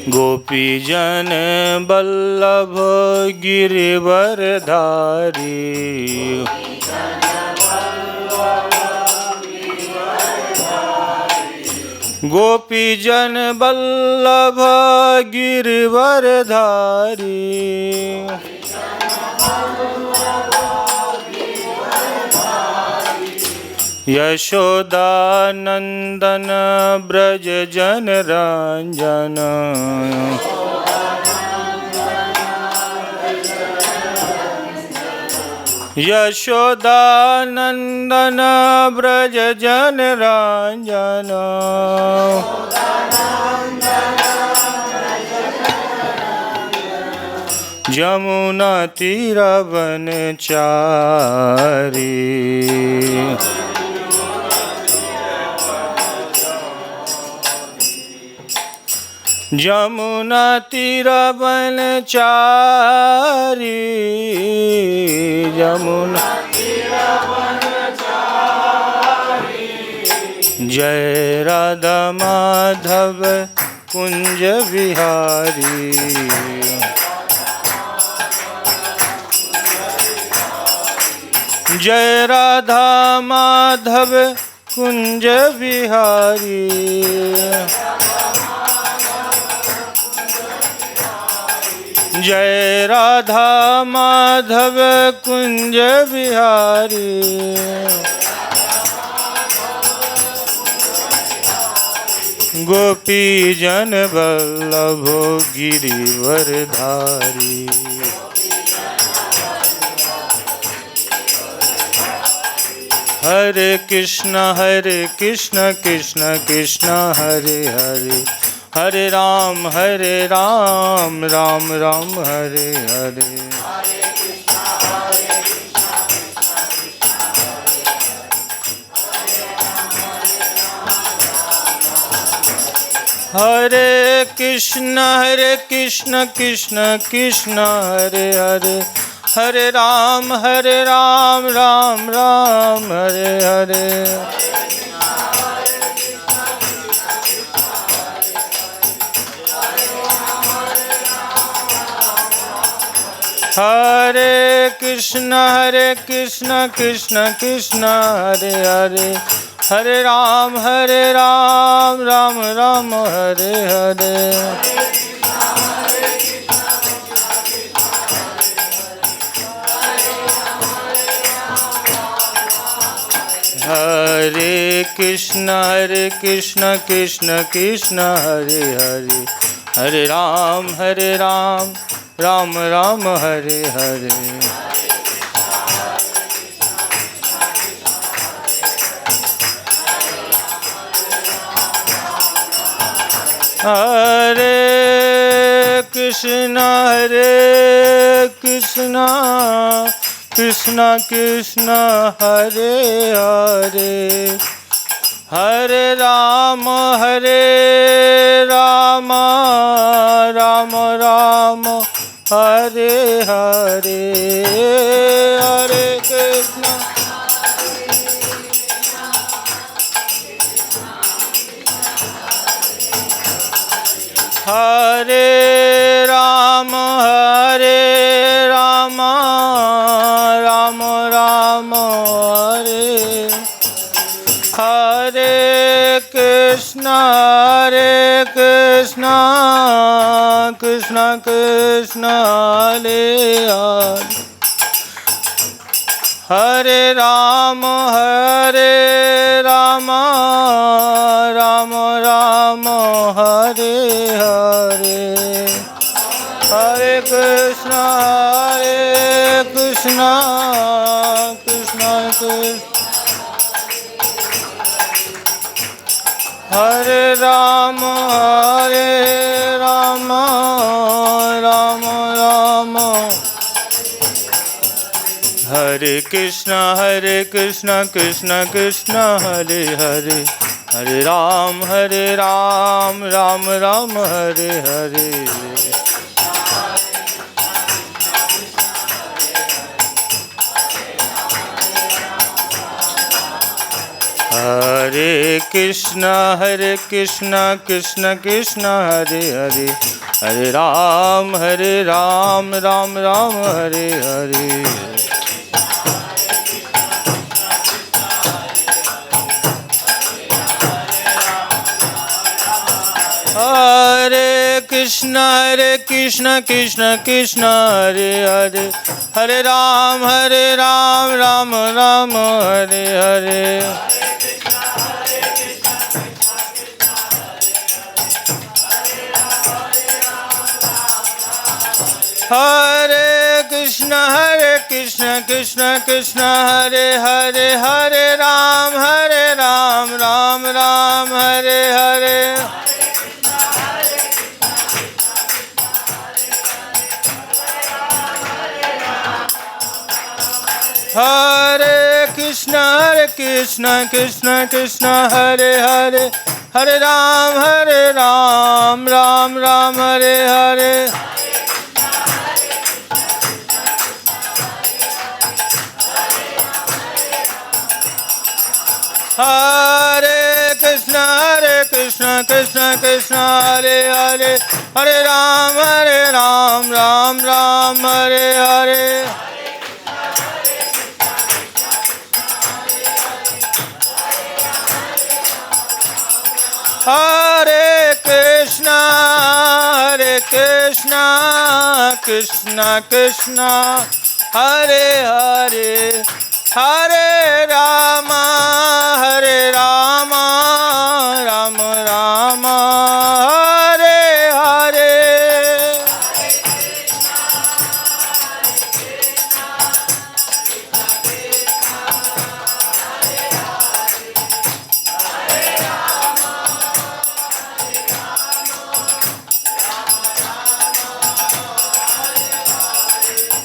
गोपीजन बल्लभ गिरिवरधारी। गोपीजन बल्लभ गिरिवरधारी। यशोदानंदन ब्रज जन रंजन। यशोदानंदन ब्रज जन रंजन। जमुना तीरवनचारी। जमुना तीरवनचारी। जमुना जय राधा माधव कुंज विहारी। जय राधा माधव कुंज विहारी। जय राधा माधव कुंज विहारी। गोपी जन वल्लभ गिरिवरधारी। हरे कृष्ण कृष्ण कृष्ण हरे हरे। हरे राम राम राम हरे हरे। हरे कृष्ण कृष्ण कृष्ण हरे हरे। हरे राम राम राम हरे हरे। हरे कृष्ण कृष्ण कृष्ण हरे हरे। हरे राम राम राम हरे हरे। हरे कृष्ण कृष्ण कृष्ण हरे हरे। हरे राम राम राम हरे हरे। हरे कृष्ण कृष्ण कृष्ण हरे हरे। हरे राम राम राम हरे हरे। हरे कृष्ण हरे राम राम राम हरे। हरे कृष्ण कृष्ण कृष्ण हरे हरे। हरे राम राम राम हरे हरे। हरे कृष्ण कृष्ण कृष्ण हरे राम राम राम हरे कृष्ण कृष्ण कृष्ण हरे हरे। हरे Ram Ram Ram Hare Hare. Hare Krishna Krishna Krishna Hare Hare Hare Ram Ram Ram Hare Hare Hare Krishna Krishna Krishna Hare Hare Hare Ram Ram Ram Hare Hare Hare Krishna Krishna Krishna Hare Hare Hare Ram Ram Ram Hare Hare Hare Krishna Krishna Krishna Hare Hare Hare Ram Ram Ram Hare Hare Hare Krishna Krishna Krishna Hare Hare Hare Ram Ram Hare Hare Hare Krishna Krishna Krishna Hare Hare Hare Rama Rama Rama Hare Hare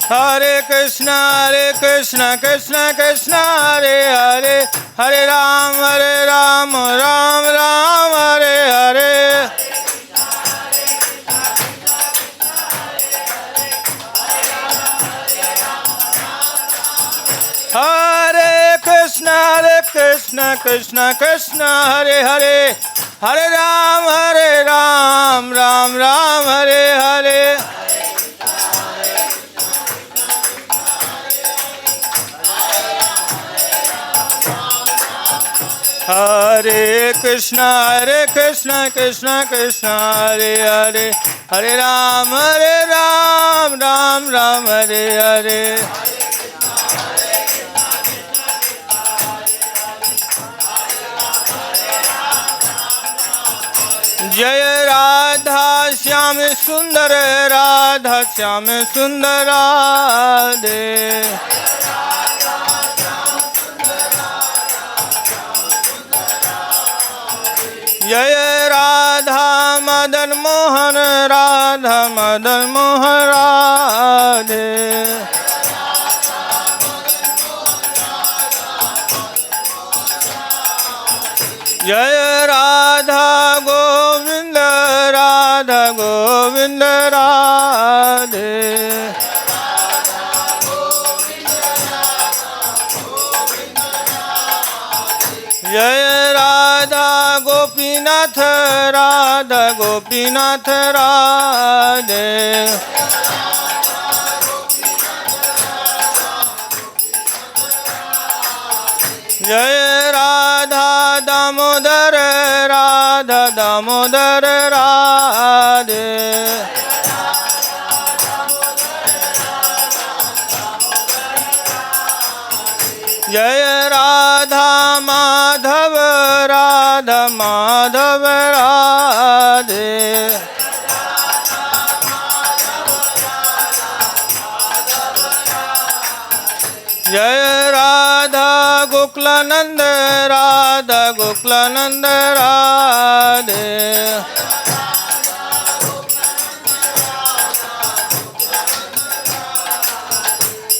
Hare Krishna Krishna Krishna Hare Hare Hare Ram Ram Ram Hare Hare Hare Krishna Krishna Hare Hare Hare Ram Ram Hare Hare Hare Krishna Krishna Krishna Hare Hare Hare Ram Ram Hare Hare Jai Radha Shyam Sundar Radha Shyam Sundar Radhe Jai Radha Madan Mohan Radha Madan Mohan Radhe Jai Radha Govinda Radha Govinda Radhe Jai Radha Gopinath Radha Gopinath Radhe Jai Radha Damodar Radha Damodar Radhe Jai Radha Madhav Radha Madhav Radhe Jai Radha Goklanand Radha Goklanand Radhe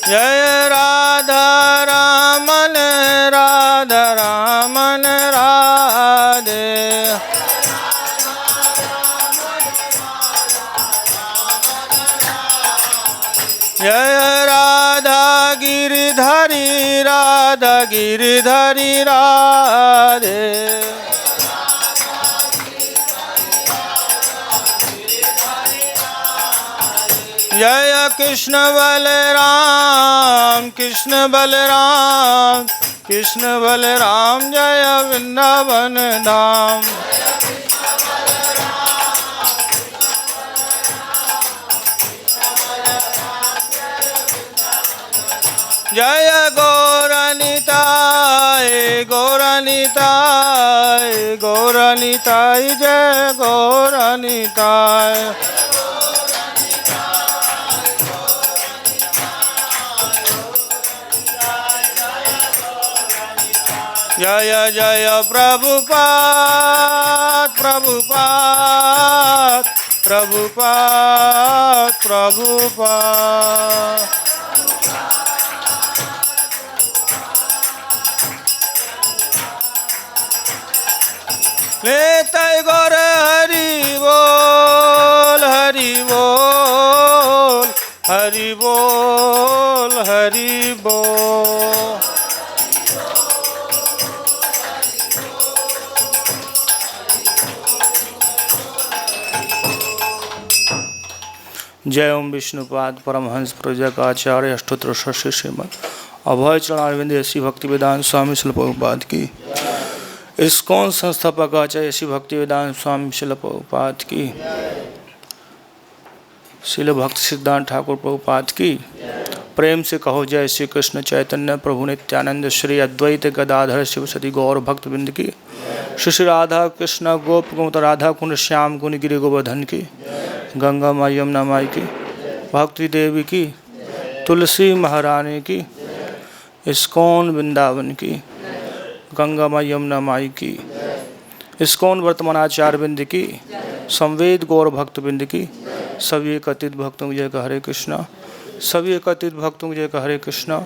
Jai Radha Raman Radha Raman Radhe Jai Radha गिरिधरी Radha गिरिधरी Radhe. जय कृष्ण बलराम कृष्ण बलराम कृष्ण बलराम जय वृंदावन धाम। जय गौरनिताय गौरनिताय गौरनिताय जय गौरनिताय। जय जय प्रभुपाद प्रभुपाद प्रभुपाद प्रभुपाद। लेतै गौर हरि बोल हरि बोल हरि बोल हरि बोल। जय ओम विष्णुपाद परमहंस प्रज्ञाचार्य अष्टोत्तर षष्ठी श्रीमद अभय चरणारविंद श्री भक्ति वेदांत स्वामी शिल प्रभुपाद की। इस्कॉन संस्थापक आचार्य श्री भक्ति वेदांत स्वामी शिल प्रभुपाद की। शिल भक्त सिद्धांत ठाकुर प्रभुपाद की। प्रेम से कहो जय श्री कृष्ण चैतन्य प्रभु नित्यानंद श्री अद्वैत गदाधर शिव सती गौर भक्त बिंद की। श्री राधा कृष्ण गोप गोमत राधा कुंड श्याम कुंड गिरि गोवर्धन की। गंगा माई यमुना माई की। भक्ति देवी की। तुलसी महारानी की। इस्कॉन वृंदावन की। गंगा माई यमुना माई की। इस्कॉन वर्तमान आचार्य बिंद की। संवेद गौर भक्त बिंद की। सभी एकत्रित भक्तों की जय का हरे कृष्णा। सभी एकत्रित भक्तों की जय का हरे कृष्णा।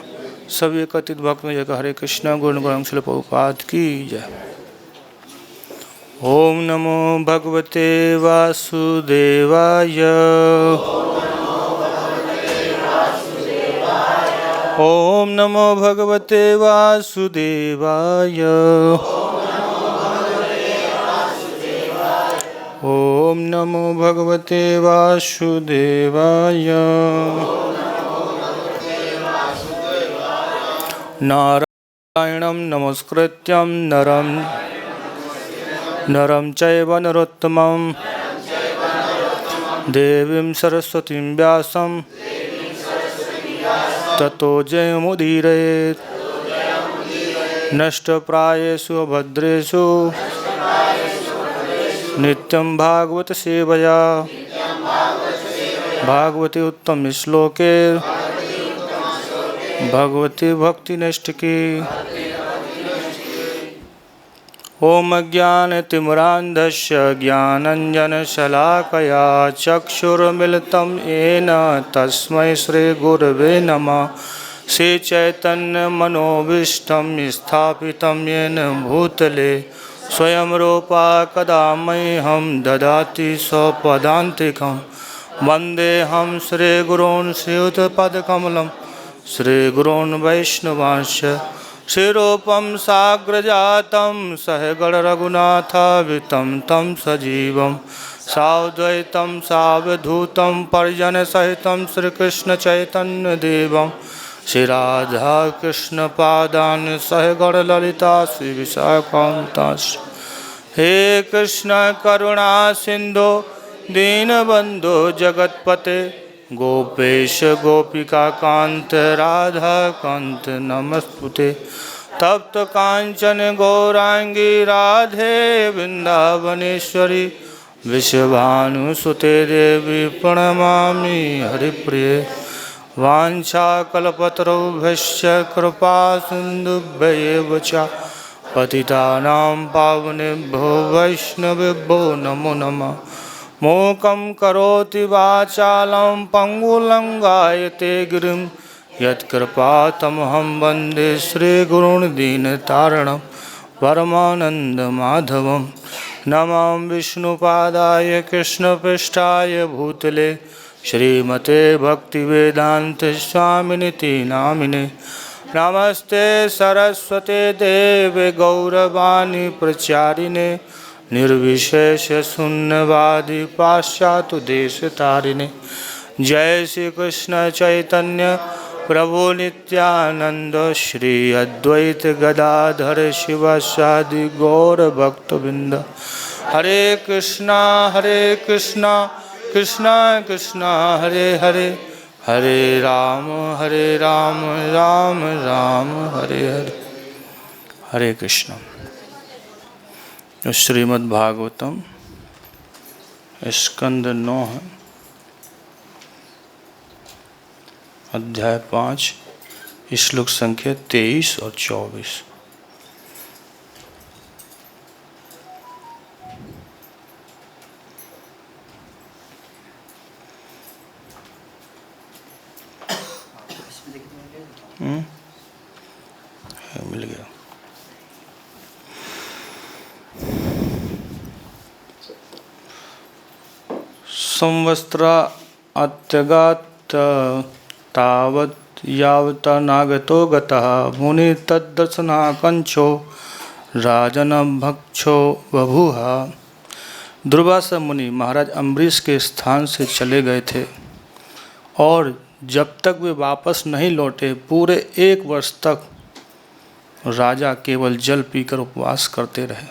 सभी एकत्रित भक्तों की जय का हरे कृष्णा। गुरु गोरंग शिल प्रभुपाद की जय। ओम नमो भगवते वासुदेवाय। ओम नमो भगवते वासुदेवाय। ओम नमो भगवते वासुदेवाय। नारायणं नमस्कृत्यं नरं चैव नरोत्तमं देवीं सरस्वतीं व्यासं ततो जयमुदीरयेत्। नष्टप्रायेषु अभद्रेषु नित्यं भागवत सेवया। भागवते उत्तम श्लोके भगवती भक्ति नैष्ठिकी। ओम अज्ञानतिमिरान्धस्य ज्ञानाञ्जनशलाकया चक्षुरुन्मिलितं येन तस्मै श्रीगुरवे नमः। श्रीचैतन्यमनोभीष्टं स्थापितं येन भूतले स्वयं रूपा कदा मह्यं ददाति स्वपदान्तिकं। वन्देऽहं श्रीगुरून् श्रीयुतपदकमलं श्रीगुरून् वैष्णवांश्च। श्रीरूपं साग्रजातं सहगणरघुनाथावितं तं सजीवं साद्वैतं सावधूतं परिजनसहितं श्रीकृष्णचैतन्यदेवं श्रीराधाकृष्णपादान् सहगणललिता श्रीविशाखान्तांश्च। हे कृष्ण करुणा सिन्धो दीनबन्धो जगत्पते गोपेश गोपिकाकान्त राधाकान्त नमस्तुते। तप्त कांचन गौरांगी राधे वृंदावनेश्वरी विश्वभानुसुते देवी प्रणमामि हरिप्रिये। वाञ्छाकल्पतरुभ्यश्च कृपा सिन्धुभ्यैव च पतितानां पावनेभ्यो वैष्णवेभ्यो नमो नमः। मूकं करोति वाचालं पङ्गुलङ्गायते गिरिं यत्कृपातमहं वन्दे श्रीगुरून् दीनतारिणं परमानन्दमाधवं। नमामि विष्णुपादाय कृष्णपृष्ठाय भूतले श्रीमते भक्तिवेदांत स्वामिनिति नामिने। नमस्ते सरस्वते देवे गौरवाणी प्रचारिणे निर्विशेष शून्यवादी पाश्चात्य देश तारिणे। जय श्री कृष्ण चैतन्य प्रभु नित्यानंद श्री अद्वैत गदाधर शिवासादि गौर भक्तवृंद। हरे कृष्णा कृष्णा कृष्णा हरे हरे, हरे राम राम राम हरे हरे। हरे कृष्ण। श्रीमद् भागवतम स्कंद 9 है, अध्याय 5, श्लोक संख्या 23 और 24। मिल गया। संवत्सरा अत्यगात् तावत् यावत् नागतो गतः मुनि तद्दर्शनाकांक्षो राजनभक्षो बभूव। दुर्वासा मुनि महाराज अम्बरीश के स्थान से चले गए थे और जब तक वे वापस नहीं लौटे पूरे 1 वर्ष तक राजा केवल जल पीकर उपवास करते रहे।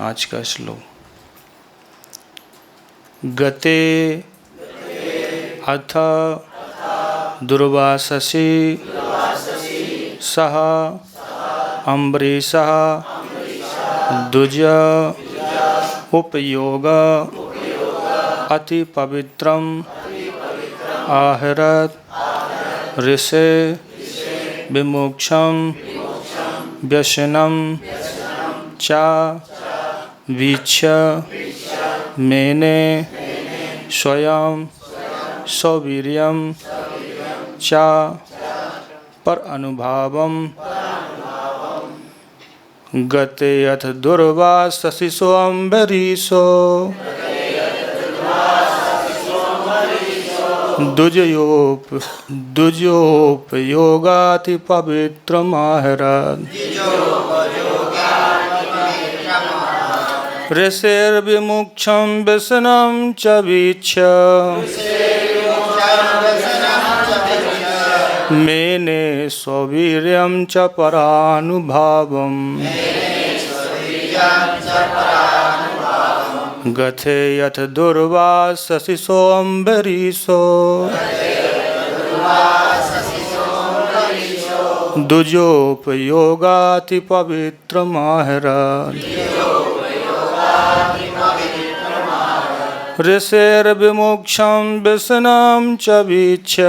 आज का श्लोक। गते अथ दुर्वाससि सह अम्बरीशः द्विज उपयोग अति पवित्रम आहरत ऋषे विमोक्षम व्यसनम च वीक्ष्य मेने स्वयं सौवीर्यं च पर अनुभावम। गते अथ दुर्वाससिसो अम्बरीशो दुजोपयोगाति पवित्रमाहरत् ऋषेर्विमुक्षं व्यसनं च वीक्ष्य मेने स्ववीर्यं च परानुभावम्। गते यथ दुर्वाससिसो अम्बरीशो दुजोपयोगाति पवित्रमाहरत् ऋषेर्विमुक्षं व्यसनं च वीक्ष्य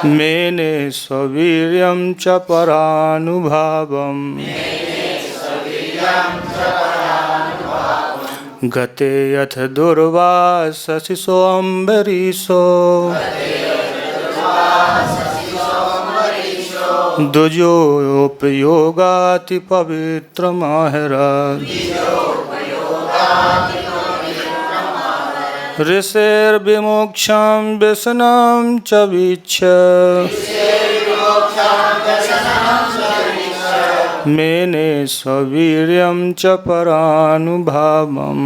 मेने स्ववीर्यं च परानुभावम्। गते यथ दुर्वाससिसो अम्बरीशो दुजोपयोगाति पवित्रमाहरत् ऋषेर्विमुक्षं व्यसनं च वीक्ष्य मेने स्ववीर्यं च परानुभावम्।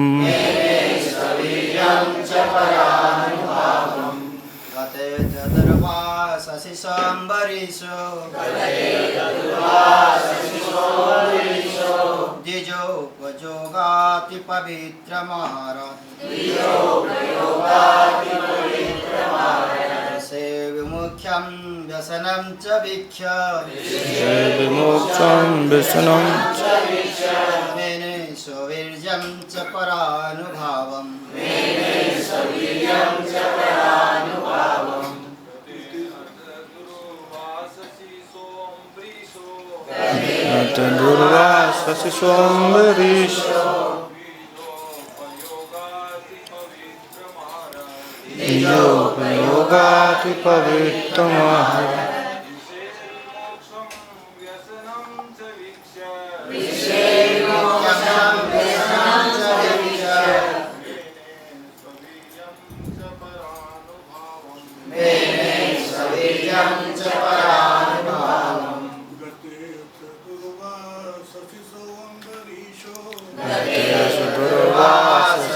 द्विजोपयोगाति पवित्रमाहरत् विमुख्यं व्यसनं च वीक्ष्य मेने स्ववीर्यं च परानुभावम्। दुर्वाससिसो अम्बरीशो दुजोपयोगाति पवित्रमाहरत् तेषु दुर्वाससुयोमरीषो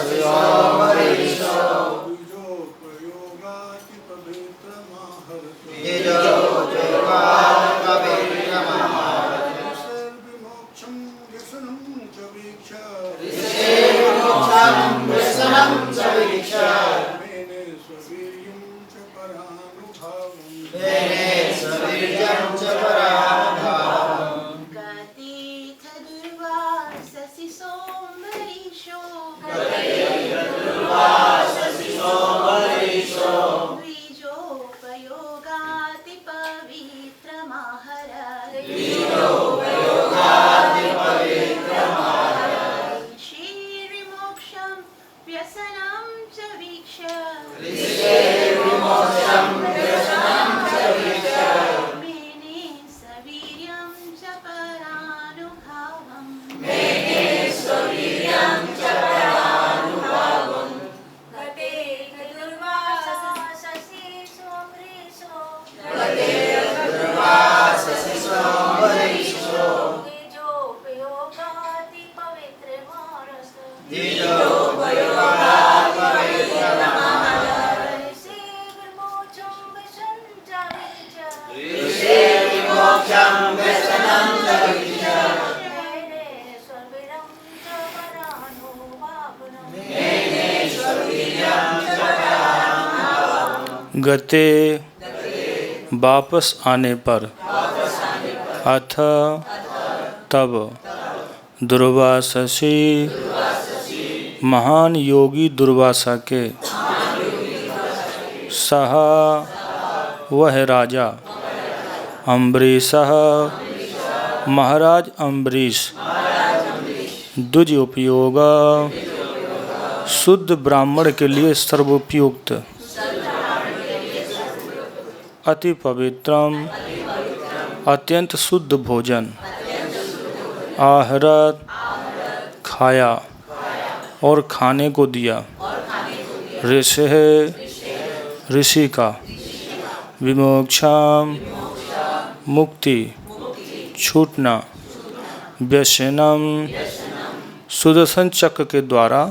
गते वापस आने पर अथ तब दुर्वाससी महान योगी दुर्वासा के सह वह राजा अम्बरीशः महाराज अम्बरीश द्विज उपयोग शुद्ध ब्राह्मण के लिए सर्वोपयुक्त अति पवित्रम अत्यंत शुद्ध भोजन आहरत खाया और खाने को दिया ऋषि ऋषि का विमोक्षम मुक्ति छूटना व्यसनम सुदर्शन चक्र के द्वारा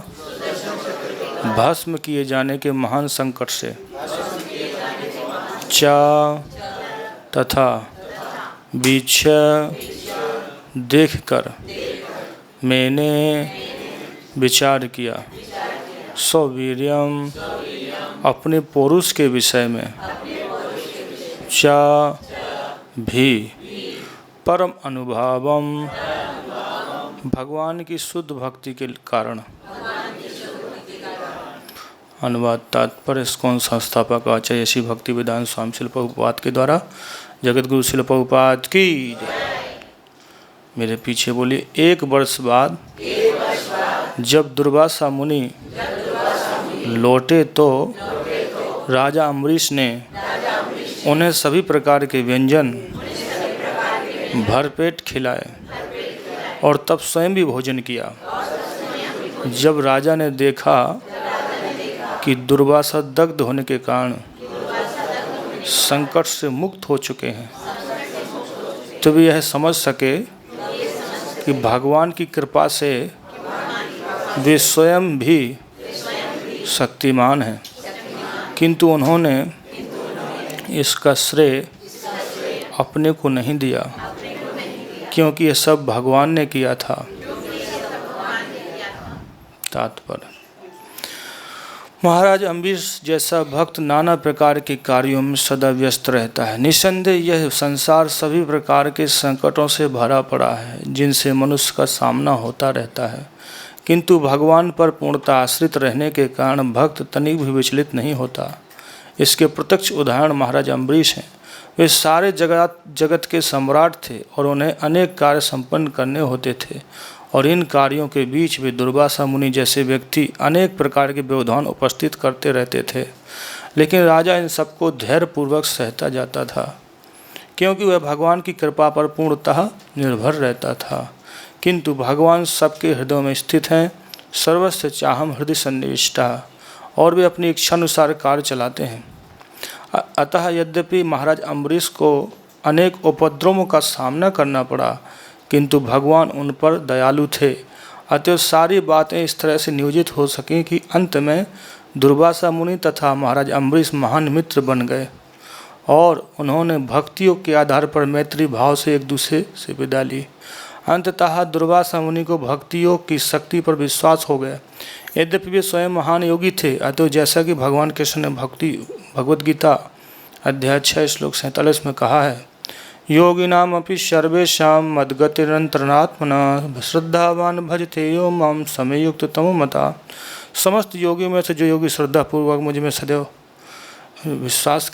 भस्म किए जाने के महान संकट से चा तथा बीच देखकर मैंने विचार किया सौवीर्यम अपने पौरुष के विषय में चा भी परम अनुभवम भगवान की शुद्ध भक्ति के कारण। अनुवाद तात्पर्य इस्कॉन संस्थापक आचार्य श्री भक्ति वेदांत स्वामी शिल प्रभुपाद के द्वारा जगत गुरु शिल प्रभुपाद की मेरे पीछे बोलिए। एक वर्ष बाद जब दुर्वासा मुनि लौटे तो राजा अम्बरीश ने उन्हें सभी प्रकार के व्यंजन भरपेट खिलाए और तब स्वयं भी भोजन किया। जब राजा ने देखा कि दुर्वासा दग्ध होने के कारण संकट से मुक्त हो चुके हैं तो वे यह समझ सके कि भगवान की कृपा से वे स्वयं भी शक्तिमान हैं, किंतु उन्होंने इसका श्रेय अपने को नहीं दिया क्योंकि यह सब भगवान ने किया था। तात्पर्य महाराज अम्बरीश जैसा भक्त नाना प्रकार के कार्यों में सदा व्यस्त रहता है। निस्संदेह यह संसार सभी प्रकार के संकटों से भरा पड़ा है जिनसे मनुष्य का सामना होता रहता है, किंतु भगवान पर पूर्णतः आश्रित रहने के कारण भक्त तनिक भी विचलित नहीं होता। इसके प्रत्यक्ष उदाहरण महाराज अम्बरीश हैं। वे सारे जगत के सम्राट थे और उन्हें अनेक कार्य संपन्न करने होते थे और इन कार्यों के बीच वे दुर्वासा मुनि जैसे व्यक्ति अनेक प्रकार के व्यवधान उपस्थित करते रहते थे, लेकिन राजा इन सबको धैर्यपूर्वक सहता जाता था क्योंकि वह भगवान की कृपा पर पूर्णतः निर्भर रहता था। किंतु भगवान सबके हृदयों में स्थित हैं, सर्वस्य चाहम हृदय सन्निविष्टा, और वे अपनी इच्छा अनुसार कार्य चलाते हैं। अतः यद्यपि महाराज अम्बरीश को अनेक उपद्रवों का सामना करना पड़ा, किंतु भगवान उन पर दयालु थे। अतएव सारी बातें इस तरह से नियोजित हो सकें कि अंत में दुर्वासा मुनि तथा महाराज अम्बरीश महान मित्र बन गए और उन्होंने भक्तियों के आधार पर मैत्री भाव से एक दूसरे से विदा ली। अंततः दुर्वासा मुनि को भक्तियों की शक्ति पर विश्वास हो गया। यद्यपि वे स्वयं महान योगी थे, अतः जैसा कि भगवान कृष्ण ने भगवद गीता अध्याय 6 श्लोक 47 में कहा है, योगिनाम अपि सर्वेषां मद्गतिरन्तरात्मना श्रद्धावान भजते यो मां समयुक्त तमो मता। समस्त योगियों में से जो योगी श्रद्धापूर्वक मुझ में सदैव विश्वास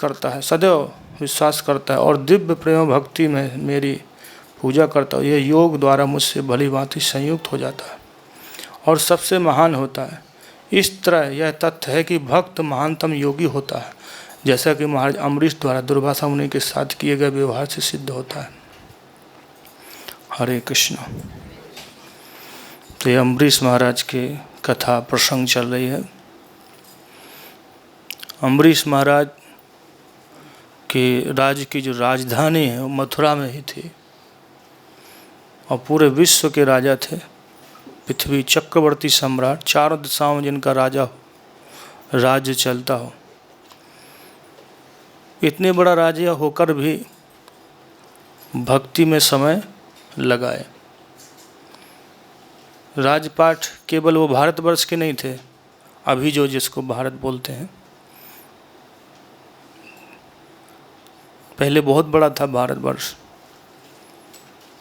करता है और दिव्य प्रेम भक्ति में मेरी पूजा करता है, यह योग द्वारा मुझसे भली भांति संयुक्त हो जाता है और सबसे महान होता है। इस तरह यह तथ्य है कि भक्त महानतम योगी होता है, जैसा कि महाराज अम्बरीश द्वारा दुर्वासा मुनि के साथ किए गए व्यवहार से सिद्ध होता है। हरे कृष्ण। तो ये अम्बरीश महाराज के कथा प्रसंग चल रही है। अम्बरीश महाराज के राज्य की जो राजधानी है वो मथुरा में ही थी और पूरे विश्व के राजा थे। पृथ्वी चक्रवर्ती सम्राट, चारों दिशाओं में जिनका राज्य चलता हो। इतने बड़ा राज्य होकर भी भक्ति में समय लगाए। राजपाट केवल वो भारतवर्ष के नहीं थे, अभी जो जिसको भारत बोलते हैं, पहले बहुत बड़ा था भारतवर्ष।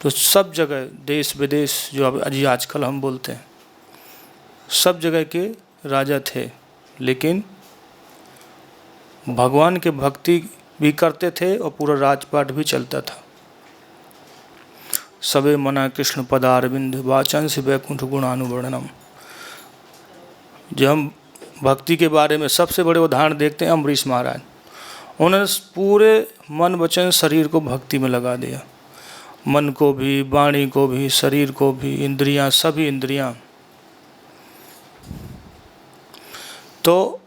तो सब जगह देश विदेश जो अभी आजकल हम बोलते हैं, सब जगह के राजा थे, लेकिन भगवान के भक्ति भी करते थे और पूरा राजपाट भी चलता था। सबे मना कृष्ण पदारविंद वाचंस वैकुंठ गुणानुवर्णनम। जब हम भक्ति के बारे में सबसे बड़े उदाहरण देखते हैं अम्बरीश महाराज, उन्होंने पूरे मन वचन शरीर को भक्ति में लगा दिया। मन को भी, वाणी को भी, शरीर को भी, इंद्रियां, सभी इंद्रियां। तो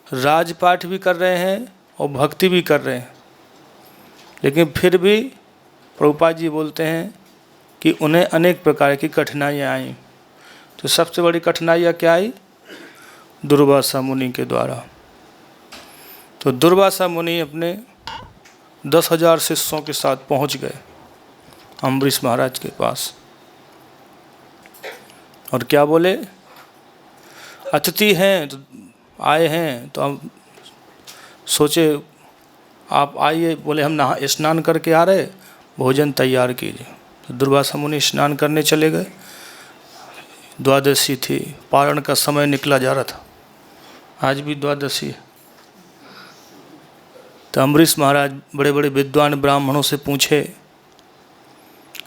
राजपाट भी कर रहे हैं और भक्ति भी कर रहे हैं, लेकिन फिर भी प्रभुपाद जी बोलते हैं कि उन्हें अनेक प्रकार की कठिनाइयाँ आई। तो सबसे बड़ी कठिनाइयाँ क्या आई? दुर्वासा मुनि के द्वारा। तो दुर्वासा मुनि अपने 10,000 शिष्यों के साथ पहुँच गए अम्बरीश महाराज के पास और क्या बोले, अतिथि हैं तो आए हैं, तो हम सोचे आप आइए। बोले हम स्नान करके आ रहे, भोजन तैयार कीजिए। तो दुर्वासा मुनि स्नान करने चले गए। द्वादशी थी, पारण का समय निकला जा रहा था, आज भी द्वादशी है। तो अम्बरीश महाराज बड़े बड़े विद्वान ब्राह्मणों से पूछे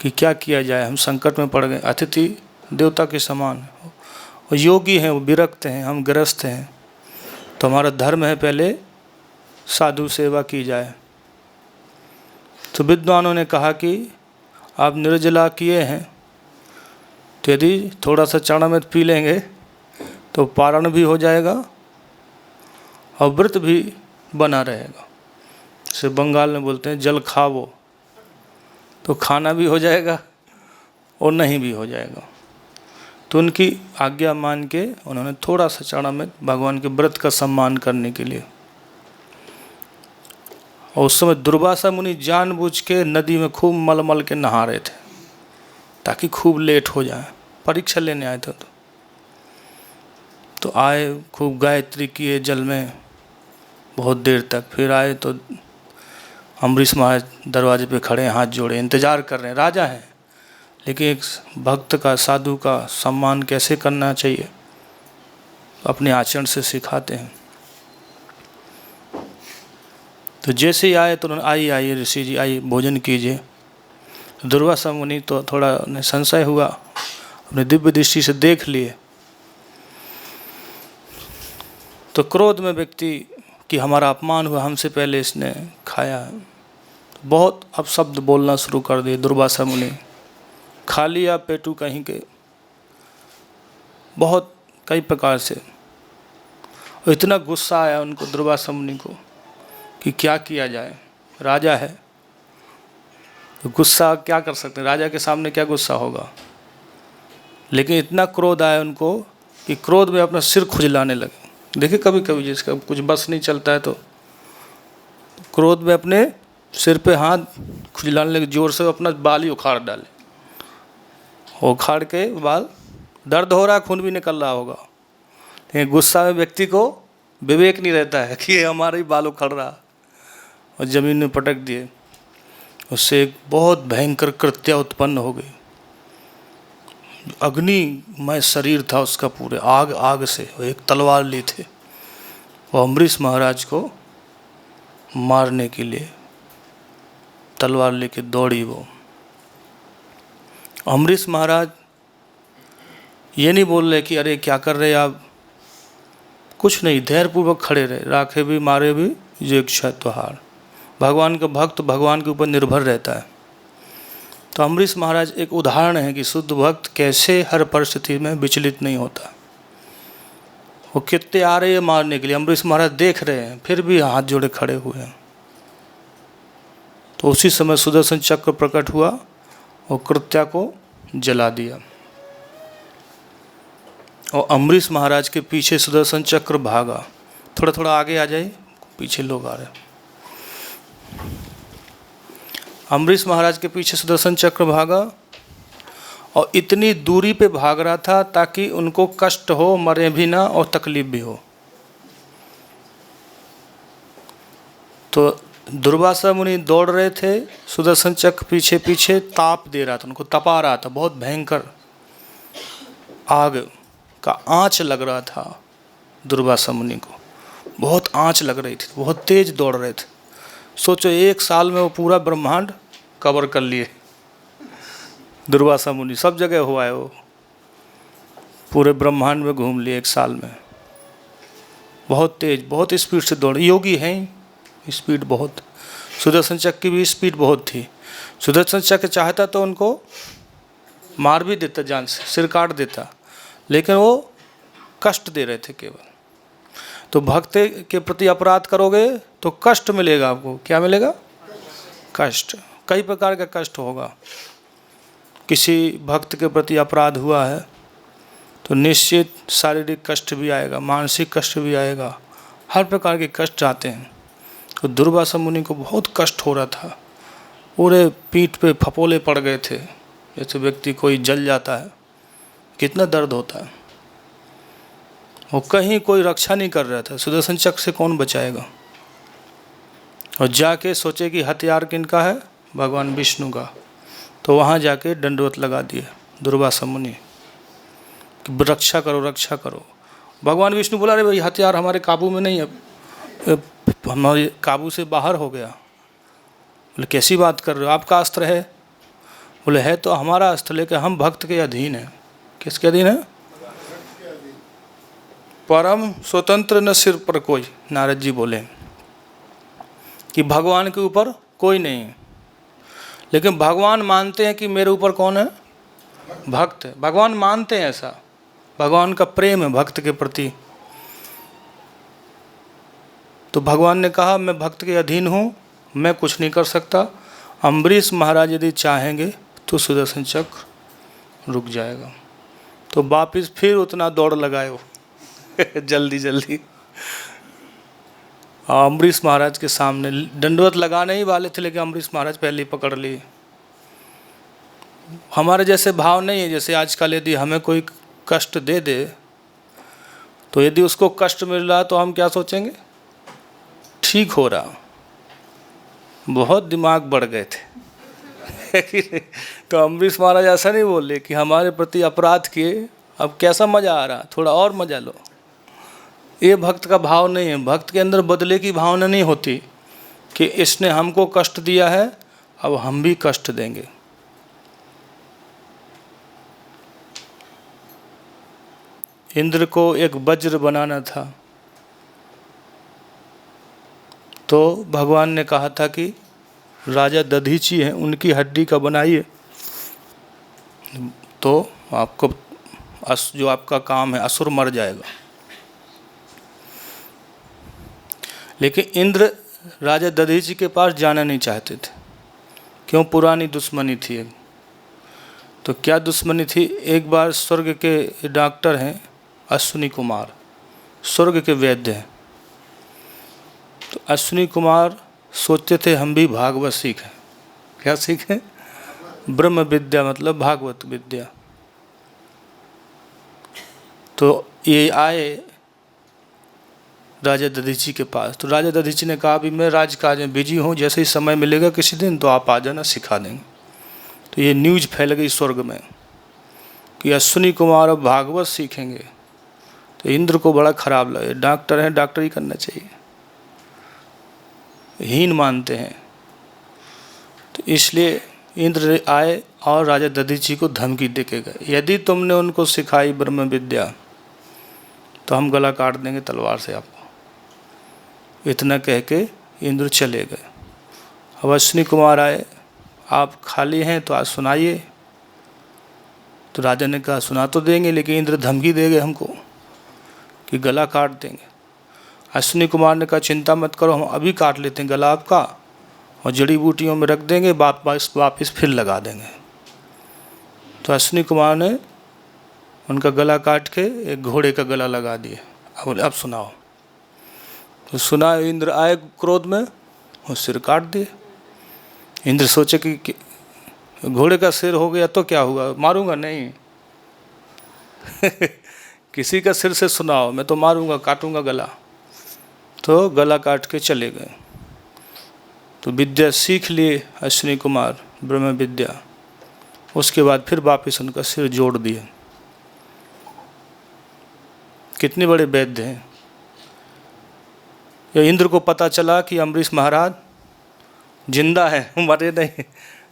कि क्या किया जाए, हम संकट में पड़ गए। अतिथि देवता के समान है, वो योगी हैं, वो विरक्त हैं, हम गृहस्थ हैं, तो हमारा धर्म है पहले साधु सेवा की जाए। तो विद्वानों ने कहा कि आप निर्जला किए हैं, तो यदि थोड़ा सा चरणामृत पी लेंगे तो पारण भी हो जाएगा और व्रत भी बना रहेगा। जैसे बंगाल में बोलते हैं जल खाओ, तो खाना भी हो जाएगा और नहीं भी हो जाएगा। तो उनकी आज्ञा मान के उन्होंने थोड़ा सा चरणामृत भगवान के व्रत का सम्मान करने के लिए। और उस समय दुर्वासा मुनि जानबूझ के नदी में खूब मल के नहा रहे थे ताकि खूब लेट हो जाए, परीक्षा लेने आए थे। तो आए, खूब गायत्री किए जल में बहुत देर तक, फिर आए तो अम्बरीश महाराज दरवाजे पे खड़े हैं, हाथ जोड़े, इंतज़ार कर रहे हैं। राजा हैं, लेकिन एक भक्त का, साधु का सम्मान कैसे करना चाहिए अपने आचरण से सिखाते हैं। तो जैसे ही आए तो उन्होंने आइए ऋषि जी आइए भोजन कीजिए। दुर्वासा मुनि तो थोड़ा उन्हें संशय हुआ, अपने दिव्य दृष्टि से देख लिए तो क्रोध में व्यक्ति कि हमारा अपमान हुआ, हमसे पहले इसने खाया। बहुत अपशब्द बोलना शुरू कर दिए दुर्वासा मुनि, खा लिया पेटू कहीं के, बहुत कई प्रकार से। और इतना गुस्सा आया उनको दुर्वासा मुनि को कि क्या किया जाए, राजा है तो गुस्सा क्या कर सकते हैं, राजा के सामने क्या गुस्सा होगा। लेकिन इतना क्रोध आया उनको कि क्रोध में अपना सिर खुजलाने लगे। देखिए कभी कभी जिसका कुछ बस नहीं चलता है तो क्रोध में अपने सिर पे हाथ खुजलाने लगे, जोर से अपना बाल ही उखाड़ डाले। उखाड़ के बाल, दर्द हो रहा है, खून भी निकल रहा होगा, लेकिन गुस्सा में व्यक्ति को विवेक नहीं रहता है कि ये हमारा ही बाल उखड़ रहा, और ज़मीन में पटक दिए। उससे एक बहुत भयंकर कृत्या उत्पन्न हो गई। अग्निमय शरीर था उसका, पूरे आग आग से, एक तलवार ली थे, वो अम्बरीश महाराज को मारने के लिए तलवार लेके दौड़ी। वो अम्बरीश महाराज ये नहीं बोल रहे कि अरे क्या कर रहे आप, कुछ नहीं, धैर्यपूर्वक खड़े रहे, राखे भी मारे भी जो इच्छा त्योहार। भगवान का भक्त भगवान के ऊपर निर्भर रहता है। तो अम्बरीश महाराज एक उदाहरण है कि शुद्ध भक्त कैसे हर परिस्थिति में विचलित नहीं होता। वो कितने आ रहे हैं मारने के लिए, अम्बरीश महाराज देख रहे हैं, फिर भी हाथ जोड़े खड़े हुए हैं। तो उसी समय सुदर्शन चक्र प्रकट हुआ और कृत्या को जला दिया। और अम्बरीश महाराज के पीछे सुदर्शन चक्र भागा। थोड़ा थोड़ा आगे आ जाइए, पीछे लोग आ रहे हैं। अम्बरीश महाराज के पीछे सुदर्शन चक्र भागा और इतनी दूरी पे भाग रहा था ताकि उनको कष्ट हो, मरे भी ना और तकलीफ भी हो। तो दुर्वासा मुनि दौड़ रहे थे, सुदर्शन चक्र पीछे पीछे ताप दे रहा था, उनको तपा रहा था, बहुत भयंकर आग का आँच लग रहा था। दुर्वासा मुनि को बहुत आँच लग रही थी, बहुत तेज दौड़ रहे थे। सोचो एक साल में वो पूरा ब्रह्मांड कवर कर लिए दुर्वासा मुनि, सब जगह हुआ है वो, पूरे ब्रह्मांड में घूम लिए एक साल में। बहुत तेज, बहुत स्पीड से दौड़, योगी हैं, स्पीड बहुत। सुदर्शन चक्र की भी स्पीड बहुत थी। सुदर्शन चक्र चाहता तो उनको मार भी देता, जान से सिर काट देता, लेकिन वो कष्ट दे रहे थे केवल। तो भक्त के प्रति अपराध करोगे तो कष्ट मिलेगा आपको। क्या मिलेगा? कष्ट। कई प्रकार का कष्ट होगा। किसी भक्त के प्रति अपराध हुआ है तो निश्चित शारीरिक कष्ट भी आएगा, मानसिक कष्ट भी आएगा, हर प्रकार के कष्ट आते हैं। तो दुर्वासा मुनि को बहुत कष्ट हो रहा था, पूरे पीठ पे फपोले पड़ गए थे, जैसे व्यक्ति कोई जल जाता है, कितना दर्द होता है। वो कहीं कोई रक्षा नहीं कर रहा था, सुदर्शन चक्र से कौन बचाएगा। और जाके सोचे कि हथियार किनका है, भगवान विष्णु का। तो वहाँ जाके दंडवत लगा दिए दुर्वासा मुनि कि रक्षा करो, रक्षा करो। भगवान विष्णु बोला अरे भाई हथियार हमारे काबू में नहीं है, हमारे काबू से बाहर हो गया। बोले कैसी बात कर रहे हो, आपका अस्त्र है? बोले है तो हमारा अस्त्र, लेकिन हम भक्त के अधीन हैं। किसके अधीन है? परम स्वतंत्र न सिर पर कोई। नारद जी बोले कि भगवान के ऊपर कोई नहीं है, लेकिन भगवान मानते हैं कि मेरे ऊपर कौन है? भक्त है। भगवान मानते हैं ऐसा, भगवान का प्रेम है भक्त के प्रति। तो भगवान ने कहा मैं भक्त के अधीन हूँ, मैं कुछ नहीं कर सकता। अम्बरीश महाराज यदि चाहेंगे तो सुदर्शन चक्र रुक जाएगा। तो वापिस फिर उतना दौड़ लगाए वो जल्दी जल्दी। अम्बरीश महाराज के सामने दंडवत लगाने ही वाले थे, लेकिन अम्बरीश महाराज पहले ही पकड़ लिए। हमारे जैसे भाव नहीं है, जैसे आजकल यदि हमें कोई कष्ट दे दे तो यदि उसको कष्ट मिल रहा तो हम क्या सोचेंगे? ठीक हो रहा। बहुत दिमाग बढ़ गए थे तो अम्बरीश महाराज ऐसा नहीं बोले कि हमारे प्रति अपराध किए, अब कैसा मज़ा आ रहा, थोड़ा और मज़ा लो। ये भक्त का भाव नहीं है। भक्त के अंदर बदले की भावना नहीं होती कि इसने हमको कष्ट दिया है, अब हम भी कष्ट देंगे। इंद्र को एक वज्र बनाना था, तो भगवान ने कहा था कि राजा दधीची हैं, उनकी हड्डी का बनाइए, तो आपको जो आपका काम है असुर मर जाएगा। लेकिन इंद्र राजा दधीची के पास जाना नहीं चाहते थे। क्यों? पुरानी दुश्मनी थी। तो क्या दुश्मनी थी? एक बार स्वर्ग के डॉक्टर हैं अश्विनी कुमार, स्वर्ग के वैद्य हैं, तो अश्विनी कुमार सोचते थे हम भी भागवत सीखें। क्या सीखें? ब्रह्म विद्या, मतलब भागवत विद्या। तो ये आए राजा दधीची के पास। तो राजा दधीची ने कहा भी मैं राजकाज में बिजी हूँ, जैसे ही समय मिलेगा किसी दिन तो आप आ जाना, सिखा देंगे। तो ये न्यूज़ फैल गई स्वर्ग में कि अश्विनी कुमार अब भागवत सीखेंगे। तो इंद्र को बड़ा खराब लगे, डॉक्टर हैं, डॉक्टर ही करना चाहिए, हीन मानते हैं। तो इसलिए इंद्र आए और राजा दधीची को धमकी दे के गए, यदि तुमने उनको सिखाई ब्रह्म विद्या तो हम गला काट देंगे तलवार से आपको। इतना कह के इंद्र चले गए। अब अश्विनी कुमार आए, आप खाली हैं तो आज सुनाइए। तो राजा ने कहा सुना तो देंगे, लेकिन इंद्र धमकी देंगे हमको कि गला काट देंगे। अश्विनी कुमार ने कहा चिंता मत करो, हम अभी काट लेते हैं गला आपका और जड़ी बूटियों में रख देंगे, वापस फिर लगा देंगे। तो अश्विनी कुमार ने उनका गला काट के एक घोड़े का गला लगा दिया। बोले अब सुनाओ। तो सुना, इंद्र आए क्रोध में और सिर काट दिए। इंद्र सोचे कि घोड़े का सिर हो गया तो क्या हुआ, मारूंगा नहीं किसी का सिर से सुनाओ, मैं तो मारूंगा, काटूंगा गला। तो गला काट के चले गए। तो विद्या सीख लिए अश्विनी कुमार, ब्रह्म विद्या। उसके बाद फिर वापस उनका सिर जोड़ दिए। कितने बड़े वैद्य हैं। या इंद्र को पता चला कि अम्बरीश महाराज जिंदा है, मरे नहीं,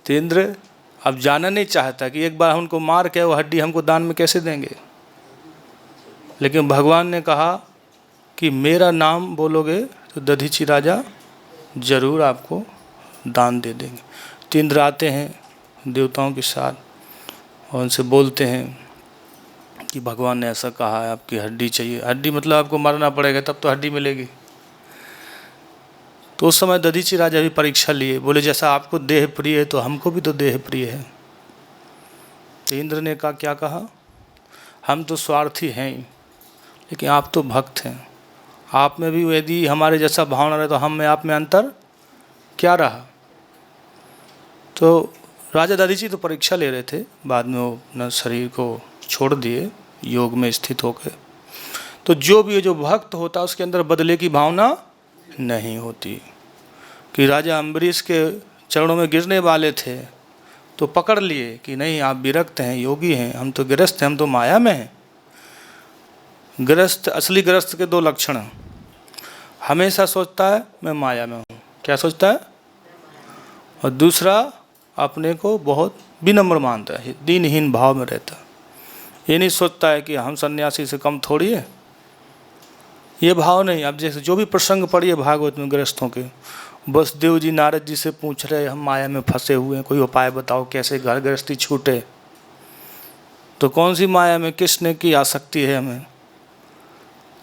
तो इंद्र अब जाना नहीं चाहता कि एक बार उनको मार के वो हड्डी हमको दान में कैसे देंगे। लेकिन भगवान ने कहा कि मेरा नाम बोलोगे तो दधीची राजा जरूर आपको दान दे देंगे। तो इंद्र आते हैं देवताओं के साथ और उनसे बोलते हैं कि भगवान ने ऐसा कहा है, आपकी हड्डी चाहिए। हड्डी मतलब आपको मरना पड़ेगा तब तो हड्डी मिलेगी। तो उस समय दधीची राजा भी परीक्षा लिए, बोले जैसा आपको देह प्रिय है तो हमको भी तो देह प्रिय है। तो इंद्र ने कहा क्या कहा, हम तो स्वार्थी हैं ही, लेकिन आप तो भक्त हैं, आप में भी यदि हमारे जैसा भावना रहे तो हम में आप में अंतर क्या रहा। तो राजा दधीची तो परीक्षा ले रहे थे, बाद में वो अपना शरीर को छोड़ दिए योग में स्थित होकर। तो जो भी जो भक्त होता है उसके अंदर बदले की भावना नहीं होती। कि राजा अम्बरीश के चरणों में गिरने वाले थे तो पकड़ लिए कि नहीं आप विरक्त हैं, योगी हैं, हम तो गृहस्थ हैं, हम तो माया में हैं। गृहस्थ, असली गृहस्थ के दो लक्षण हैं, हमेशा सोचता है मैं माया में हूँ, क्या सोचता है, और दूसरा अपने को बहुत विनम्र मानता है, दीनहीन भाव में रहता है। ये नहीं सोचता है कि हम सन्यासी से कम थोड़ी है, ये भाव नहीं। अब जैसे जो भी प्रसंग पढ़िए भागवत में गृहस्थों के, बस देव जी नारद जी से पूछ रहे हम माया में फंसे हुए हैं, कोई उपाय बताओ कैसे घर गृहस्थी छूटे। तो कौन सी माया में किसने की आसक्ति है हमें,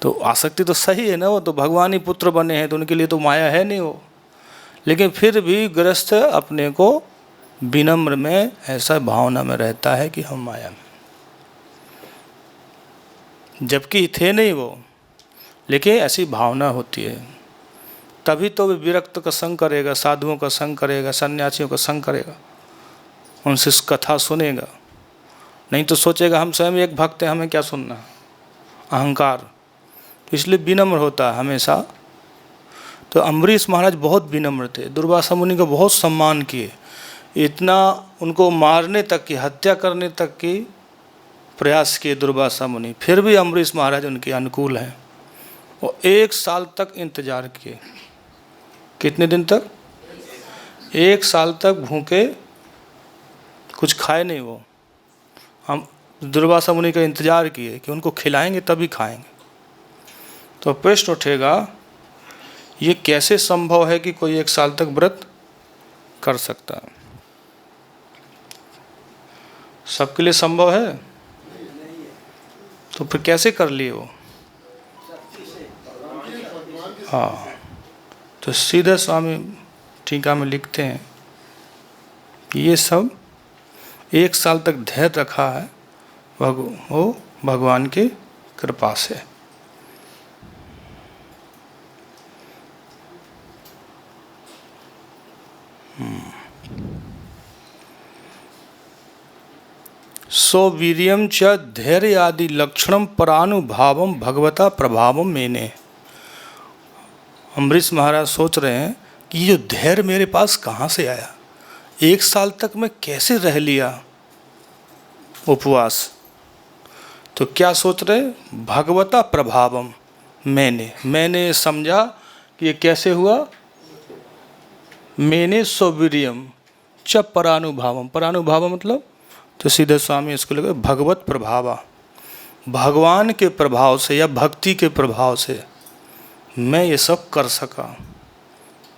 तो आसक्ति तो सही है ना, वो तो भगवान ही पुत्र बने हैं तो उनके लिए तो माया है नहीं वो। लेकिन फिर भी गृहस्थ अपने को विनम्र में ऐसा भावना में रहता है कि हम माया में, जबकि थे नहीं वो, लेकिन ऐसी भावना होती है। तभी तो वे विरक्त का संग करेगा, साधुओं का संग करेगा, सन्यासियों का संग करेगा, उनसे कथा सुनेगा। नहीं तो सोचेगा हम स्वयं एक भक्त हैं, हमें क्या सुनना, अहंकार। तो इसलिए विनम्र होता है हमेशा। तो अम्बरीश महाराज बहुत विनम्र थे, दुर्वासा मुनि का बहुत सम्मान किए, इतना उनको मारने तक की, हत्या करने तक की प्रयास किए दुर्वासा मुनि, फिर भी अम्बरीश महाराज उनके अनुकूल हैं। वो 1 साल तक इंतजार किए। कितने दिन तक? 1 साल तक भूखे, कुछ खाए नहीं वो। हम दुर्वासा मुनि का इंतजार किए कि उनको खिलाएंगे तभी खाएंगे। तो प्रश्न उठेगा ये कैसे संभव है कि कोई 1 साल तक व्रत कर सकता है? सबके लिए संभव है? तो फिर कैसे कर लिए वो? हाँ, तो सीधे स्वामी टीका में लिखते हैं कि ये सब 1 साल तक धैर्य रखा है वो भगवान की कृपा से। सो वीर्यम च धैर्य आदि लक्षणम परानुभावम भगवता प्रभावम मेने। अम्बरीश महाराज सोच रहे हैं कि ये धैर्य मेरे पास कहाँ से आया, 1 साल तक मैं कैसे रह लिया उपवास। तो क्या सोच रहे, भगवता प्रभावम मैंने समझा कि ये कैसे हुआ। मैंने सौवीर्यम च परानुभावम, परानुभाव मतलब तो सीधे स्वामी इसको लगे भगवत प्रभावा, भगवान के प्रभाव से या भक्ति के प्रभाव से मैं ये सब कर सका।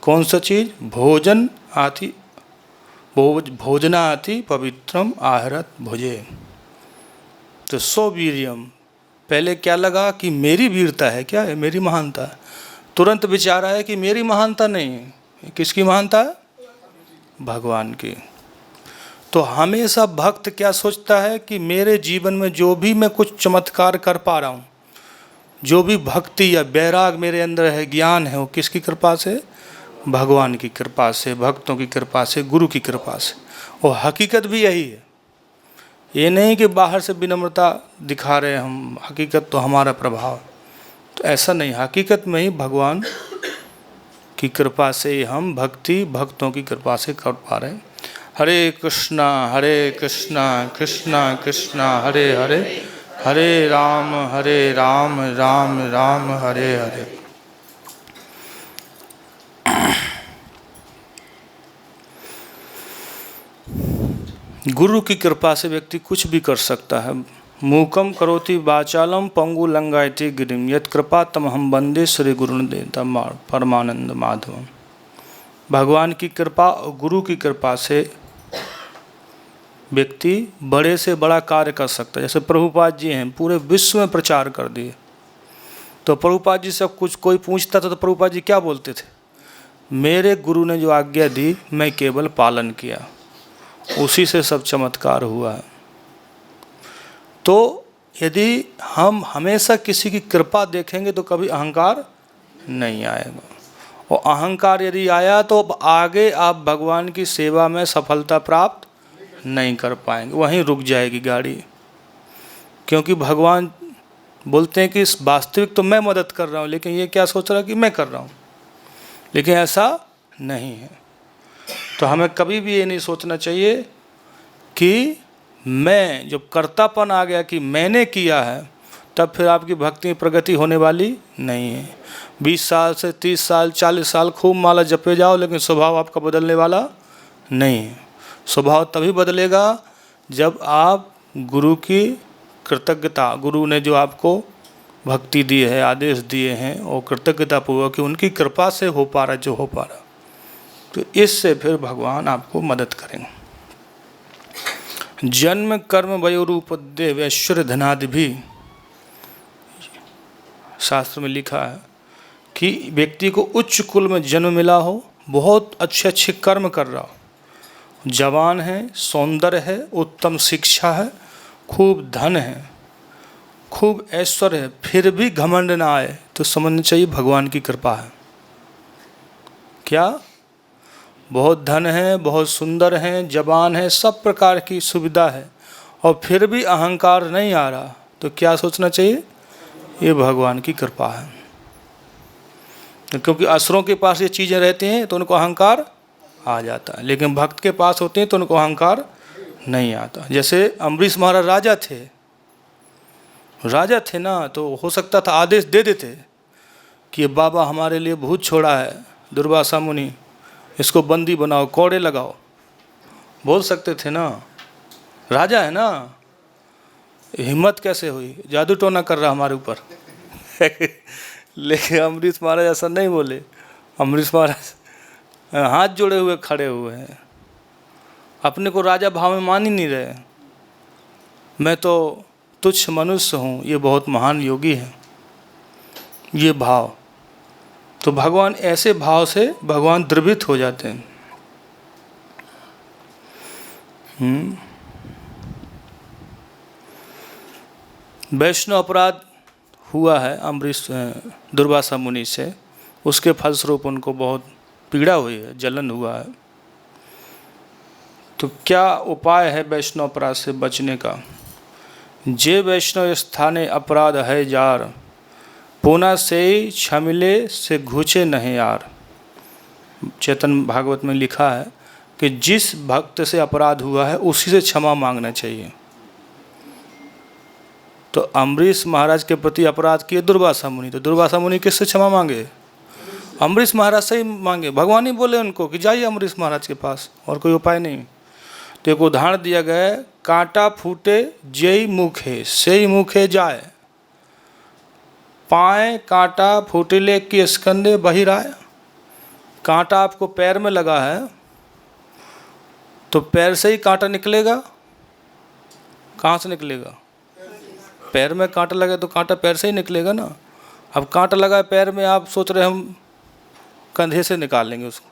कौन सा चीज़, भोजन आति भोजना आति पवित्रम आहरत भुजे। तो सो वीर्यम, पहले क्या लगा कि मेरी वीरता है, क्या है मेरी महानता है। तुरंत विचार आया कि मेरी महानता नहीं है, किसकी महानता है, भगवान की। तो हमेशा भक्त क्या सोचता है कि मेरे जीवन में जो भी मैं कुछ चमत्कार कर पा रहा हूँ, जो भी भक्ति या वैराग मेरे अंदर है, ज्ञान है, वो किसकी कृपा से, भगवान की कृपा से, भक्तों की कृपा से, गुरु की कृपा से। और हकीकत भी यही है, ये नहीं कि बाहर से विनम्रता दिखा रहे हम, हकीकत तो हमारा प्रभाव, तो ऐसा नहीं। हकीकत में ही भगवान की कृपा से हम भक्ति भक्तों की कृपा से कर पा रहे हैं। हरे कृष्णा कृष्णा कृष्णा हरे हरे, हरे राम राम राम हरे हरे। गुरु की कृपा से व्यक्ति कुछ भी कर सकता है। मूकम करोति वाचालम पंगु लंगायति गिरिम यत् कृपा तमहम वंदे श्री गुरुदेव परमानंद माधवम। भगवान की कृपा और गुरु की कृपा से व्यक्ति बड़े से बड़ा कार्य कर सकता है। जैसे प्रभुपाद जी हैं, पूरे विश्व में प्रचार कर दिए। तो प्रभुपाद जी से कुछ कोई पूछता था तो प्रभुपाद जी क्या बोलते थे, मेरे गुरु ने जो आज्ञा दी मैं केवल पालन किया, उसी से सब चमत्कार हुआ है। तो यदि हम हमेशा किसी की कृपा देखेंगे तो कभी अहंकार नहीं आएगा, और अहंकार यदि आया तो आगे आप भगवान की सेवा में सफलता प्राप्त नहीं कर पाएंगे, वहीं रुक जाएगी गाड़ी। क्योंकि भगवान बोलते हैं कि वास्तविक तो मैं मदद कर रहा हूँ, लेकिन ये क्या सोच रहा है कि मैं कर रहा हूँ, लेकिन ऐसा नहीं है। तो हमें कभी भी ये नहीं सोचना चाहिए कि मैं, जब कर्तापन आ गया कि मैंने किया है, तब फिर आपकी भक्ति में प्रगति होने वाली नहीं है। 20 साल से 30 साल 40 साल खूब माला जपे जाओ, लेकिन स्वभाव आपका बदलने वाला नहीं है। स्वभाव तभी बदलेगा जब आप गुरु की कृतज्ञता, गुरु ने जो आपको भक्ति दी है, आदेश दिए हैं, और कृतज्ञतापूर्वक कि उनकी कृपा से हो पा रहा जो हो पा रहा, तो इससे फिर भगवान आपको मदद करेंगे। जन्म कर्म वयोरूपद्य वैश्वर्य धनादि भी, शास्त्र में लिखा है कि व्यक्ति को उच्च कुल में जन्म मिला हो, बहुत अच्छे अच्छे कर्म कर रहा हो, जवान है, सौंदर्य है, उत्तम शिक्षा है, खूब धन है, खूब ऐश्वर्य है, फिर भी घमंड ना आए, तो समझना चाहिए भगवान की कृपा है। क्या, बहुत धन है, बहुत सुंदर है, जवान है, सब प्रकार की सुविधा है, और फिर भी अहंकार नहीं आ रहा, तो क्या सोचना चाहिए, ये भगवान की कृपा है। क्योंकि असुरों के पास ये चीज़ें रहती हैं तो उनको अहंकार आ जाता है, लेकिन भक्त के पास होते हैं तो उनको अहंकार नहीं आता। जैसे अम्बरीश महाराज राजा थे ना, तो हो सकता था आदेश दे देते कि ये बाबा हमारे लिए भूत छोड़ा है, दुर्वासा मुनि, इसको बंदी बनाओ, कोड़े लगाओ, बोल सकते थे ना, राजा है ना। हिम्मत कैसे हुई, जादू टोना कर रहा हमारे ऊपर लेकिन अम्बरीश महाराज ऐसा नहीं बोले। अम्बरीश महाराज हाथ जोड़े हुए खड़े हुए हैं, अपने को राजा भाव में मान ही नहीं रहे, मैं तो तुच्छ मनुष्य हूँ, ये बहुत महान योगी है, ये भाव। तो भगवान ऐसे भाव से भगवान द्रवित हो जाते हैं। वैष्णव अपराध हुआ है अम्बरीश दुर्वासा मुनि से, उसके फलस्वरूप उनको बहुत पीड़ा हुई है, जलन हुआ है। तो क्या उपाय है वैष्णव अपराध से बचने का? जे वैष्णव स्थाने अपराध है जार, पुनः से छमिले से घुचे नहीं यार। चेतन भागवत में लिखा है कि जिस भक्त से अपराध हुआ है उसी से क्षमा मांगना चाहिए। तो अम्बरीश महाराज के प्रति अपराध किए दुर्वासा मुनि, तो दुर्वासा मुनि किससे क्षमा मांगे? अम्बरीश महाराज से ही मांगे। भगवान ही बोले उनको कि जाइए अम्बरीश महाराज के पास, और कोई उपाय नहीं। तो एक उदाहरण दिया गया है, कांटा फूटे जय मुखे से ही मुखे जाए, पाए कांटा फूटिले की स्कंदे बहिराए। कांटा आपको पैर में लगा है तो पैर से ही कांटा निकलेगा? कहाँ से निकलेगा? पैर में कांटा लगे तो कांटा पैर से ही निकलेगा ना। अब कांटा लगा है पैर में, आप सोच रहे हम कंधे से निकाल लेंगे उसको,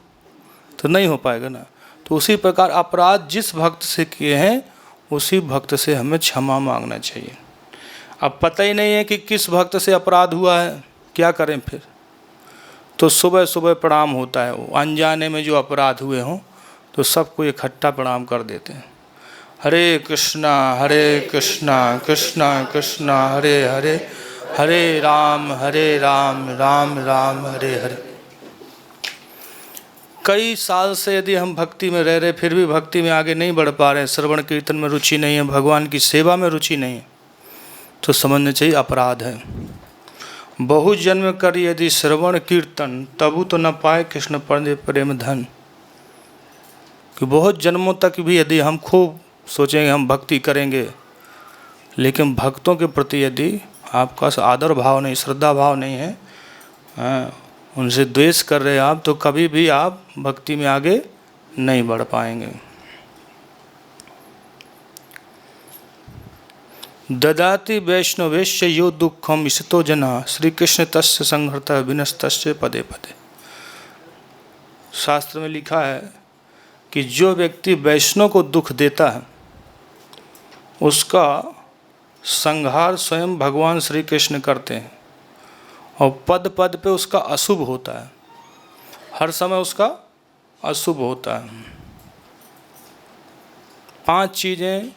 तो नहीं हो पाएगा ना। तो उसी प्रकार अपराध जिस भक्त से किए हैं उसी भक्त से हमें क्षमा मांगना चाहिए। अब पता ही नहीं है कि किस भक्त से अपराध हुआ है, क्या करें फिर? तो सुबह सुबह प्रणाम होता है। वो अनजाने में जो अपराध हुए हों तो सबको इकट्ठा प्रणाम कर देते हैं। हरे कृष्णा कृष्णा कृष्णा हरे हरे, हरे राम राम राम हरे हरे। कई साल से यदि हम भक्ति में रह रहे फिर भी भक्ति में आगे नहीं बढ़ पा रहे हैं, श्रवण कीर्तन में रुचि नहीं है, भगवान की सेवा में रुचि नहीं है, तो समझना चाहिए अपराध है। बहु जन्म कर यदि श्रवण कीर्तन, तबु तो न पाए कृष्ण प्रेम धन। कि बहुत जन्मों तक भी यदि हम खूब सोचेंगे हम भक्ति करेंगे, लेकिन भक्तों के प्रति यदि आपका आदर भाव नहीं, श्रद्धा भाव नहीं है, उनसे द्वेष कर रहे हैं आप, तो कभी भी आप भक्ति में आगे नहीं बढ़ पाएंगे। ददाति वैष्णवेश्य यो दुखम इसतो जना, श्री कृष्ण तस्य संहर्त विनस्तस्य पदे पदे। शास्त्र में लिखा है कि जो व्यक्ति वैष्णव को दुख देता है उसका संहार स्वयं भगवान श्री कृष्ण करते हैं, और पद पद पे उसका अशुभ होता है, हर समय उसका अशुभ होता है। 5 चीज़ें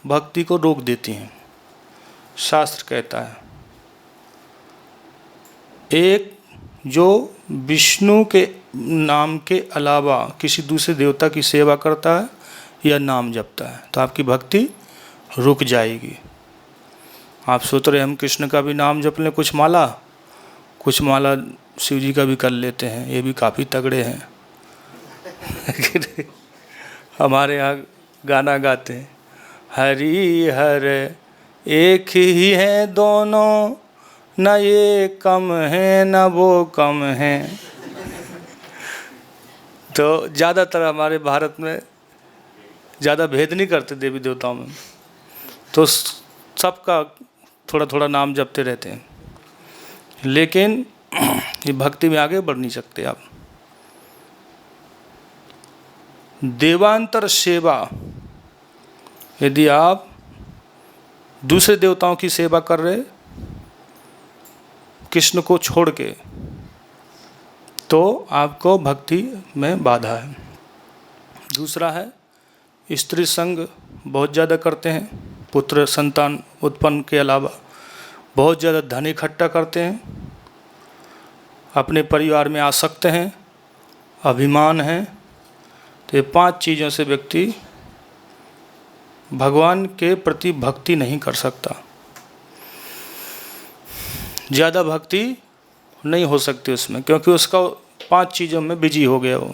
भक्ति को रोक देती हैं, शास्त्र कहता है। एक, जो विष्णु के नाम के अलावा किसी दूसरे देवता की सेवा करता है या नाम जपता है तो आपकी भक्ति रुक जाएगी। आप सोच रहे हम कृष्ण का भी नाम जप लें, कुछ माला शिव जी का भी कर लेते हैं, ये भी काफ़ी तगड़े हैं। हमारे यहाँ गाना गाते हैं, हरि हर एक ही है दोनों, न ये कम है न वो कम है। तो ज़्यादातर हमारे भारत में ज़्यादा भेद नहीं करते देवी देवताओं में, तो सबका थोड़ा थोड़ा नाम जपते रहते हैं, लेकिन ये भक्ति में आगे बढ़ नहीं सकते आप। देवांतर सेवा, यदि आप दूसरे देवताओं की सेवा कर रहे कृष्ण को छोड़ के, तो आपको भक्ति में बाधा है। दूसरा है स्त्री संग बहुत ज़्यादा करते हैं, पुत्र संतान उत्पन्न के अलावा बहुत ज़्यादा धन इकट्ठा करते हैं, अपने परिवार में आसक्त हैं, अभिमान है। तो ये 5 चीज़ों से व्यक्ति भगवान के प्रति भक्ति नहीं कर सकता। ज़्यादा भक्ति नहीं हो सकती उसमें, क्योंकि उसका 5 चीज़ों में बिजी हो गया। वो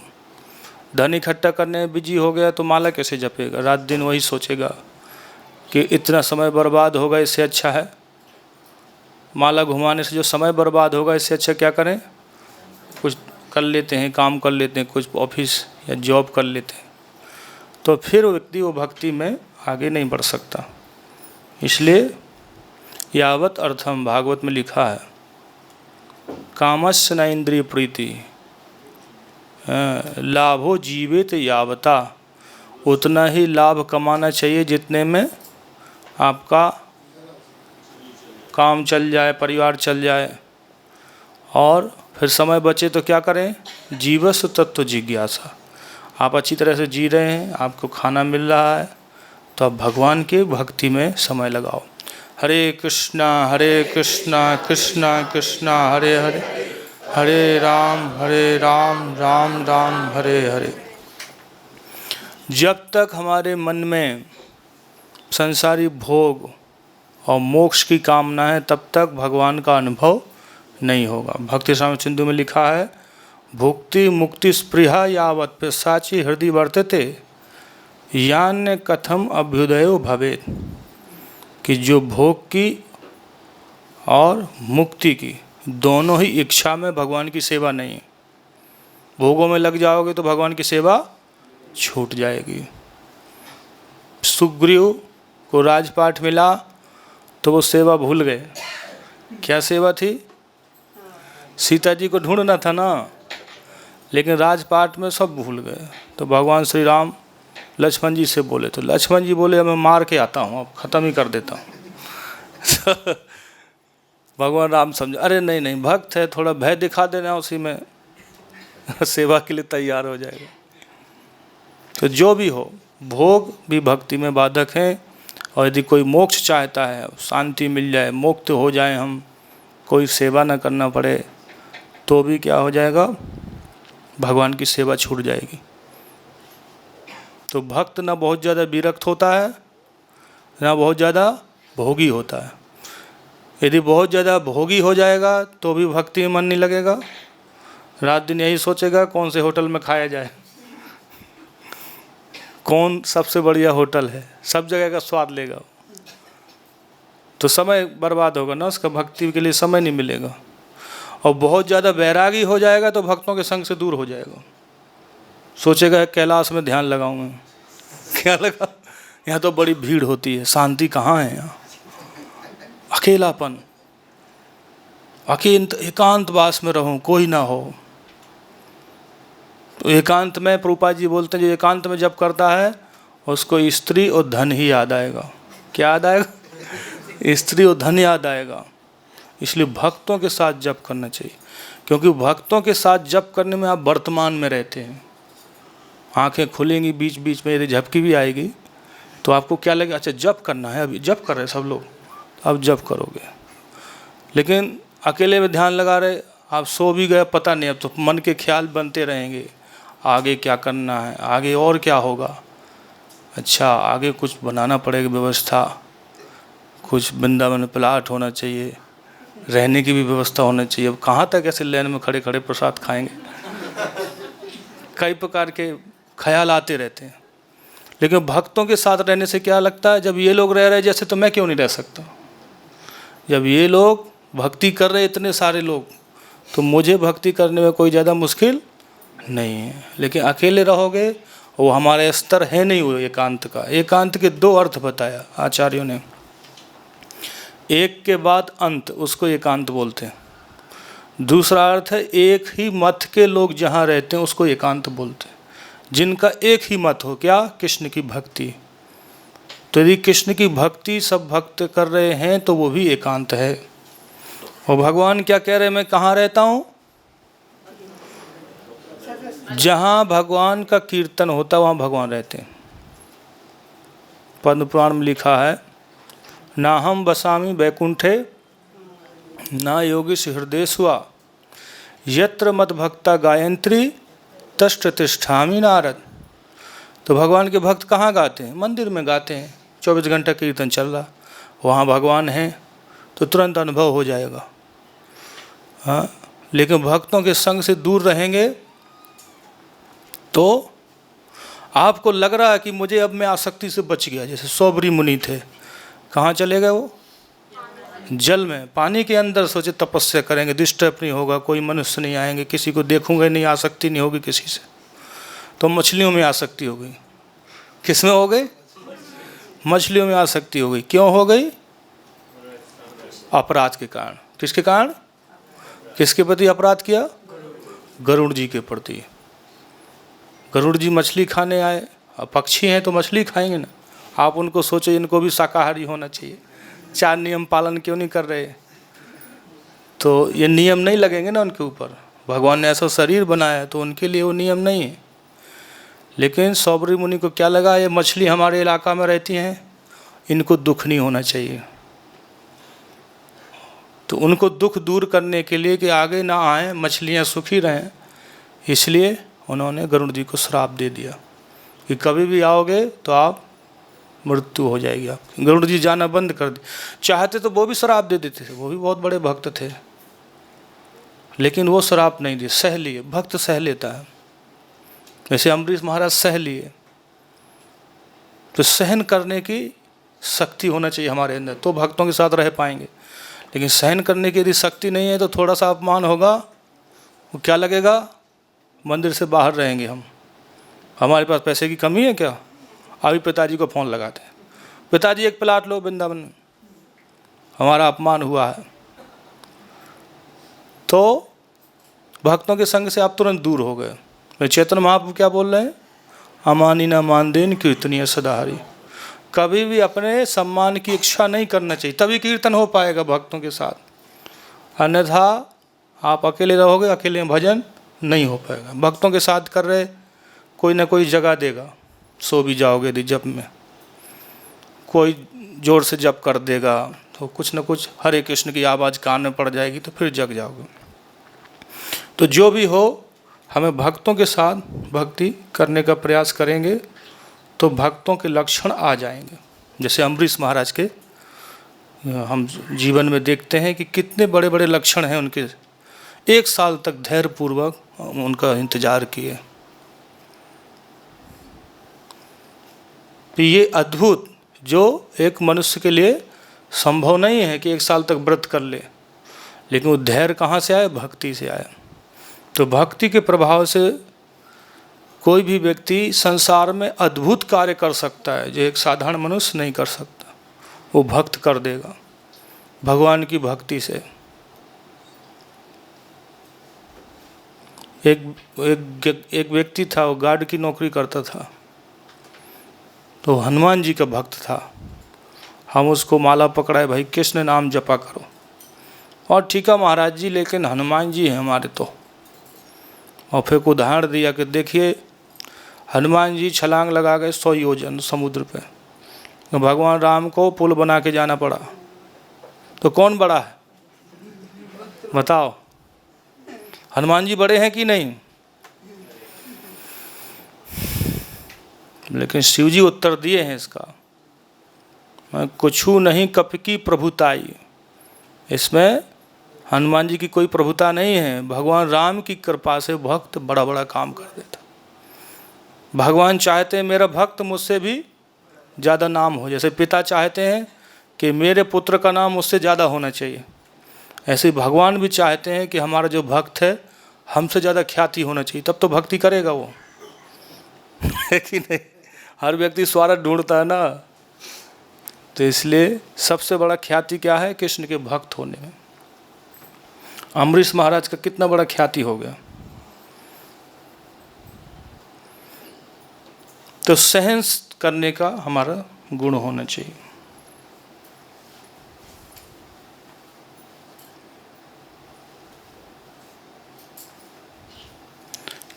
धन इकट्ठा करने में बिजी हो गया तो माला कैसे जपेगा? रात दिन वही सोचेगा कि इतना समय बर्बाद होगा, इससे अच्छा है माला घुमाने से जो समय बर्बाद होगा, इससे अच्छा क्या करें, कुछ कर लेते हैं, काम कर लेते हैं, कुछ ऑफिस या जॉब कर लेते हैं। तो फिर व्यक्ति वो भक्ति में आगे नहीं बढ़ सकता। इसलिए यावत अर्थम, भागवत में लिखा है, कामस्य न इंद्रिय प्रीति लाभो जीवित यावता। उतना ही लाभ कमाना चाहिए जितने में आपका काम चल जाए, परिवार चल जाए, और फिर समय बचे तो क्या करें? जीवस्व तत्व जिज्ञासा। आप अच्छी तरह से जी रहे हैं, आपको खाना मिल रहा है, तो आप भगवान के भक्ति में समय लगाओ। हरे कृष्णा कृष्णा कृष्णा हरे हरे, हरे राम राम राम हरे हरे। जब तक हमारे मन में संसारी भोग और मोक्ष की कामना है, तब तक भगवान का अनुभव नहीं होगा। भक्ति साम्य सिंधु में लिखा है, भुक्ति मुक्ति स्पृहा यावत् पिशाची हृदय वर्तते यान्य कथम अभ्युदयो भवेत्। कि जो भोग की और मुक्ति की दोनों ही इच्छा में भगवान की सेवा नहीं है। भोगों में लग जाओगे तो भगवान की सेवा छूट जाएगी। सुग्रीव को राजपाट मिला तो वो सेवा भूल गए। क्या सेवा थी? सीता जी को ढूंढना था ना, लेकिन राजपाट में सब भूल गए। तो भगवान श्री राम लक्ष्मण जी से बोले, तो लक्ष्मण जी बोले मैं मार के आता हूँ, अब ख़त्म ही कर देता हूँ। भगवान राम समझे, अरे नहीं नहीं, भक्त है, थोड़ा भय दिखा देना, उसी में सेवा के लिए तैयार हो जाएगा। तो जो भी हो, भोग भी भक्ति में बाधक हैं। और यदि कोई मोक्ष चाहता है, शांति मिल जाए, मुक्त हो जाए, हम कोई सेवा न करना पड़े, तो भी क्या हो जाएगा? भगवान की सेवा छूट जाएगी। तो भक्त न बहुत ज़्यादा विरक्त होता है, न बहुत ज़्यादा भोगी होता है। यदि बहुत ज़्यादा भोगी हो जाएगा तो भी भक्ति में मन नहीं लगेगा, रात दिन यही सोचेगा कौन से होटल में खाया जाए, कौन सबसे बढ़िया होटल है, सब जगह का स्वाद लेगा। तो समय बर्बाद होगा ना, उसका भक्ति के लिए समय नहीं मिलेगा। और बहुत ज़्यादा बैरागी हो जाएगा तो भक्तों के संग से दूर हो जाएगा, सोचेगा कैलाश में ध्यान लगाऊं मैं, क्या लगा, यहाँ तो बड़ी भीड़ होती है, शांति कहाँ है यहाँ, अकेलापन, एकांत वास में रहूं, कोई ना हो। तो एकांत में प्रभुपाद जी बोलते हैं, जो एकांत में जप करता है उसको स्त्री और धन ही याद आएगा। क्या याद आएगा? स्त्री और धन याद आएगा। इसलिए भक्तों के साथ जप करना चाहिए, क्योंकि भक्तों के साथ जप करने में आप वर्तमान में रहते हैं। आंखें खुलेंगी, बीच बीच में यदि झपकी भी आएगी तो आपको क्या लगेगा? अच्छा जप करना है, अभी जप कर रहे सब लोग, अब जप करोगे। लेकिन अकेले में ध्यान लगा रहे, आप सो भी गए पता नहीं, अब तो मन के ख्याल बनते रहेंगे, आगे क्या करना है, आगे और क्या होगा, अच्छा आगे कुछ बनाना पड़ेगा व्यवस्था, कुछ वृंदावन में प्लाट होना चाहिए, रहने की भी व्यवस्था होना चाहिए। अब कहाँ तक ऐसे लाइन में खड़े खड़े प्रसाद खाएंगे? कई प्रकार के ख्याल आते रहते हैं। लेकिन भक्तों के साथ रहने से क्या लगता है, जब ये लोग रह रहे जैसे, तो मैं क्यों नहीं रह सकता? जब ये लोग भक्ति कर रहे इतने सारे लोग, तो मुझे भक्ति करने में कोई ज़्यादा मुश्किल नहीं है। लेकिन अकेले रहोगे, वो हमारे स्तर है नहीं वो एकांत का। एकांत के दो अर्थ बताया आचार्यों ने, एक के बाद अंत, उसको एकांत बोलते हैं। दूसरा अर्थ है एक ही मत के लोग जहाँ रहते हैं उसको एकांत बोलते हैं, जिनका एक ही मत हो, क्या? कृष्ण की भक्ति। तो यदि कृष्ण की भक्ति सब भक्त कर रहे हैं तो वो भी एकांत है। और भगवान क्या कह रहे हैं, मैं कहाँ रहता हूँ? जहाँ भगवान का कीर्तन होता है वहाँ भगवान रहते हैं। पद्म पुराण में लिखा है, ना हम बसामी वैकुंठे ना योगीश हृदयस्वा यत्र मत भक्ता गायत्री तत्र तिष्ठामि नारद। तो भगवान के भक्त कहाँ गाते हैं? मंदिर में गाते हैं, 24 घंटा कीर्तन चल रहा, वहाँ भगवान हैं तो तुरंत अनुभव हो जाएगा। हाँ, लेकिन भक्तों के संग से दूर रहेंगे तो आपको लग रहा है कि मुझे अब मैं आसक्ति से बच गया। जैसे सौबरी मुनि थे, कहाँ चले गए वो? जल में, पानी के अंदर सोचे तपस्या करेंगे, डिस्टर्ब नहीं होगा, कोई मनुष्य नहीं आएंगे, किसी को देखूंगे नहीं, आसक्ति नहीं होगी किसी से। तो मछलियों में आसक्ति हो गई। किस में हो गई? मछलियों में आसक्ति हो गई। क्यों हो गई? अपराध के कारण। किसके कारण? किसके प्रति अपराध किया? गरुड़ जी के प्रति। गरुड़ जी मछली खाने आए, अब पक्षी हैं तो मछली खाएंगे ना। आप उनको सोचे इनको भी शाकाहारी होना चाहिए, 4 नियम पालन क्यों नहीं कर रहे? तो ये नियम नहीं लगेंगे ना उनके ऊपर। भगवान ने ऐसा शरीर बनाया है तो उनके लिए वो नियम नहीं है। लेकिन सौबरी मुनि को क्या लगा, ये मछली हमारे इलाका में रहती हैं, इनको दुख नहीं होना चाहिए। तो उनको दुख दूर करने के लिए कि आगे ना आए, मछलियाँ सुखी रहें, इसलिए उन्होंने गरुड़ जी को श्राप दे दिया कि कभी भी आओगे तो आप मृत्यु हो जाएगी आपकी। गरुड़ जी जाना बंद कर दिए। चाहते तो वो भी श्राप दे देते थे, वो भी बहुत बड़े भक्त थे, लेकिन वो श्राप नहीं दिए, सह लिए। भक्त सह लेता है, जैसे अम्बरीश महाराज सह लिए। तो सहन करने की शक्ति होना चाहिए हमारे अंदर, तो भक्तों के साथ रह पाएंगे। लेकिन सहन करने की यदि शक्ति नहीं है तो थोड़ा सा अपमान होगा, वो क्या लगेगा, मंदिर से बाहर रहेंगे हम, हमारे पास पैसे की कमी है क्या? अभी पिताजी को फ़ोन लगाते हैं, पिताजी एक प्लाट लो वृंदावन में, हमारा अपमान हुआ है। तो भक्तों के संग से आप तुरंत दूर हो गए। चैतन्य महाप्रभु क्या बोल रहे हैं, अमानी न मान देन कीर्तनीय सदाहरी। कभी भी अपने सम्मान की इच्छा नहीं करना चाहिए, तभी कीर्तन हो पाएगा भक्तों के साथ। अन्यथा आप अकेले रहोगे, अकेले में भजन नहीं हो पाएगा। भक्तों के साथ कर रहे, कोई ना कोई जगह देगा, सो भी जाओगे यदि जप में, कोई जोर से जप कर देगा तो कुछ न कुछ हरे कृष्ण की आवाज़ कान में पड़ जाएगी, तो फिर जग जाओगे। तो जो भी हो, हमें भक्तों के साथ भक्ति करने का प्रयास करेंगे तो भक्तों के लक्षण आ जाएंगे। जैसे अम्बरीश महाराज के हम जीवन में देखते हैं कि कितने बड़े बड़े लक्षण हैं उनके। 1 साल तक धैर्यपूर्वक उनका इंतजार किए। तो ये अद्भुत, जो एक मनुष्य के लिए संभव नहीं है कि 1 साल तक व्रत कर ले, लेकिन वो धैर्य कहाँ से आया, भक्ति से आया। तो भक्ति के प्रभाव से कोई भी व्यक्ति संसार में अद्भुत कार्य कर सकता है, जो एक साधारण मनुष्य नहीं कर सकता, वो भक्त कर देगा भगवान की भक्ति से। एक व्यक्ति था, वो गार्ड की नौकरी करता था, तो हनुमान जी का भक्त था। हम उसको माला पकड़ाए, भाई कृष्ण नाम जपा करो। और ठीक है महाराज जी, लेकिन हनुमान जी हैं हमारे तो। और फिर को उदाहरण दिया कि देखिए हनुमान जी छलांग लगा गए 100 योजन समुद्र पे, तो भगवान राम को पुल बना के जाना पड़ा, तो कौन बड़ा है बताओ, हनुमान जी बड़े हैं कि नहीं? लेकिन शिव जी उत्तर दिए हैं इसका, मैं कुछू नहीं कप की प्रभुताई। इसमें हनुमान जी की कोई प्रभुता नहीं है, भगवान राम की कृपा से भक्त बड़ा बड़ा काम कर देता। भगवान चाहते हैं मेरा भक्त मुझसे भी ज़्यादा नाम हो, जैसे पिता चाहते हैं कि मेरे पुत्र का नाम मुझसे ज़्यादा होना चाहिए, ऐसे भगवान भी चाहते हैं कि हमारा जो भक्त है हमसे ज़्यादा ख्याति होना चाहिए, तब तो भक्ति करेगा वो। है कि नहीं? हर व्यक्ति स्वार्थ ढूंढता है ना, तो इसलिए सबसे बड़ा ख्याति क्या है, कृष्ण के भक्त होने में। अम्बरीश महाराज का कितना बड़ा ख्याति हो गया। तो सहन करने का हमारा गुण होना चाहिए।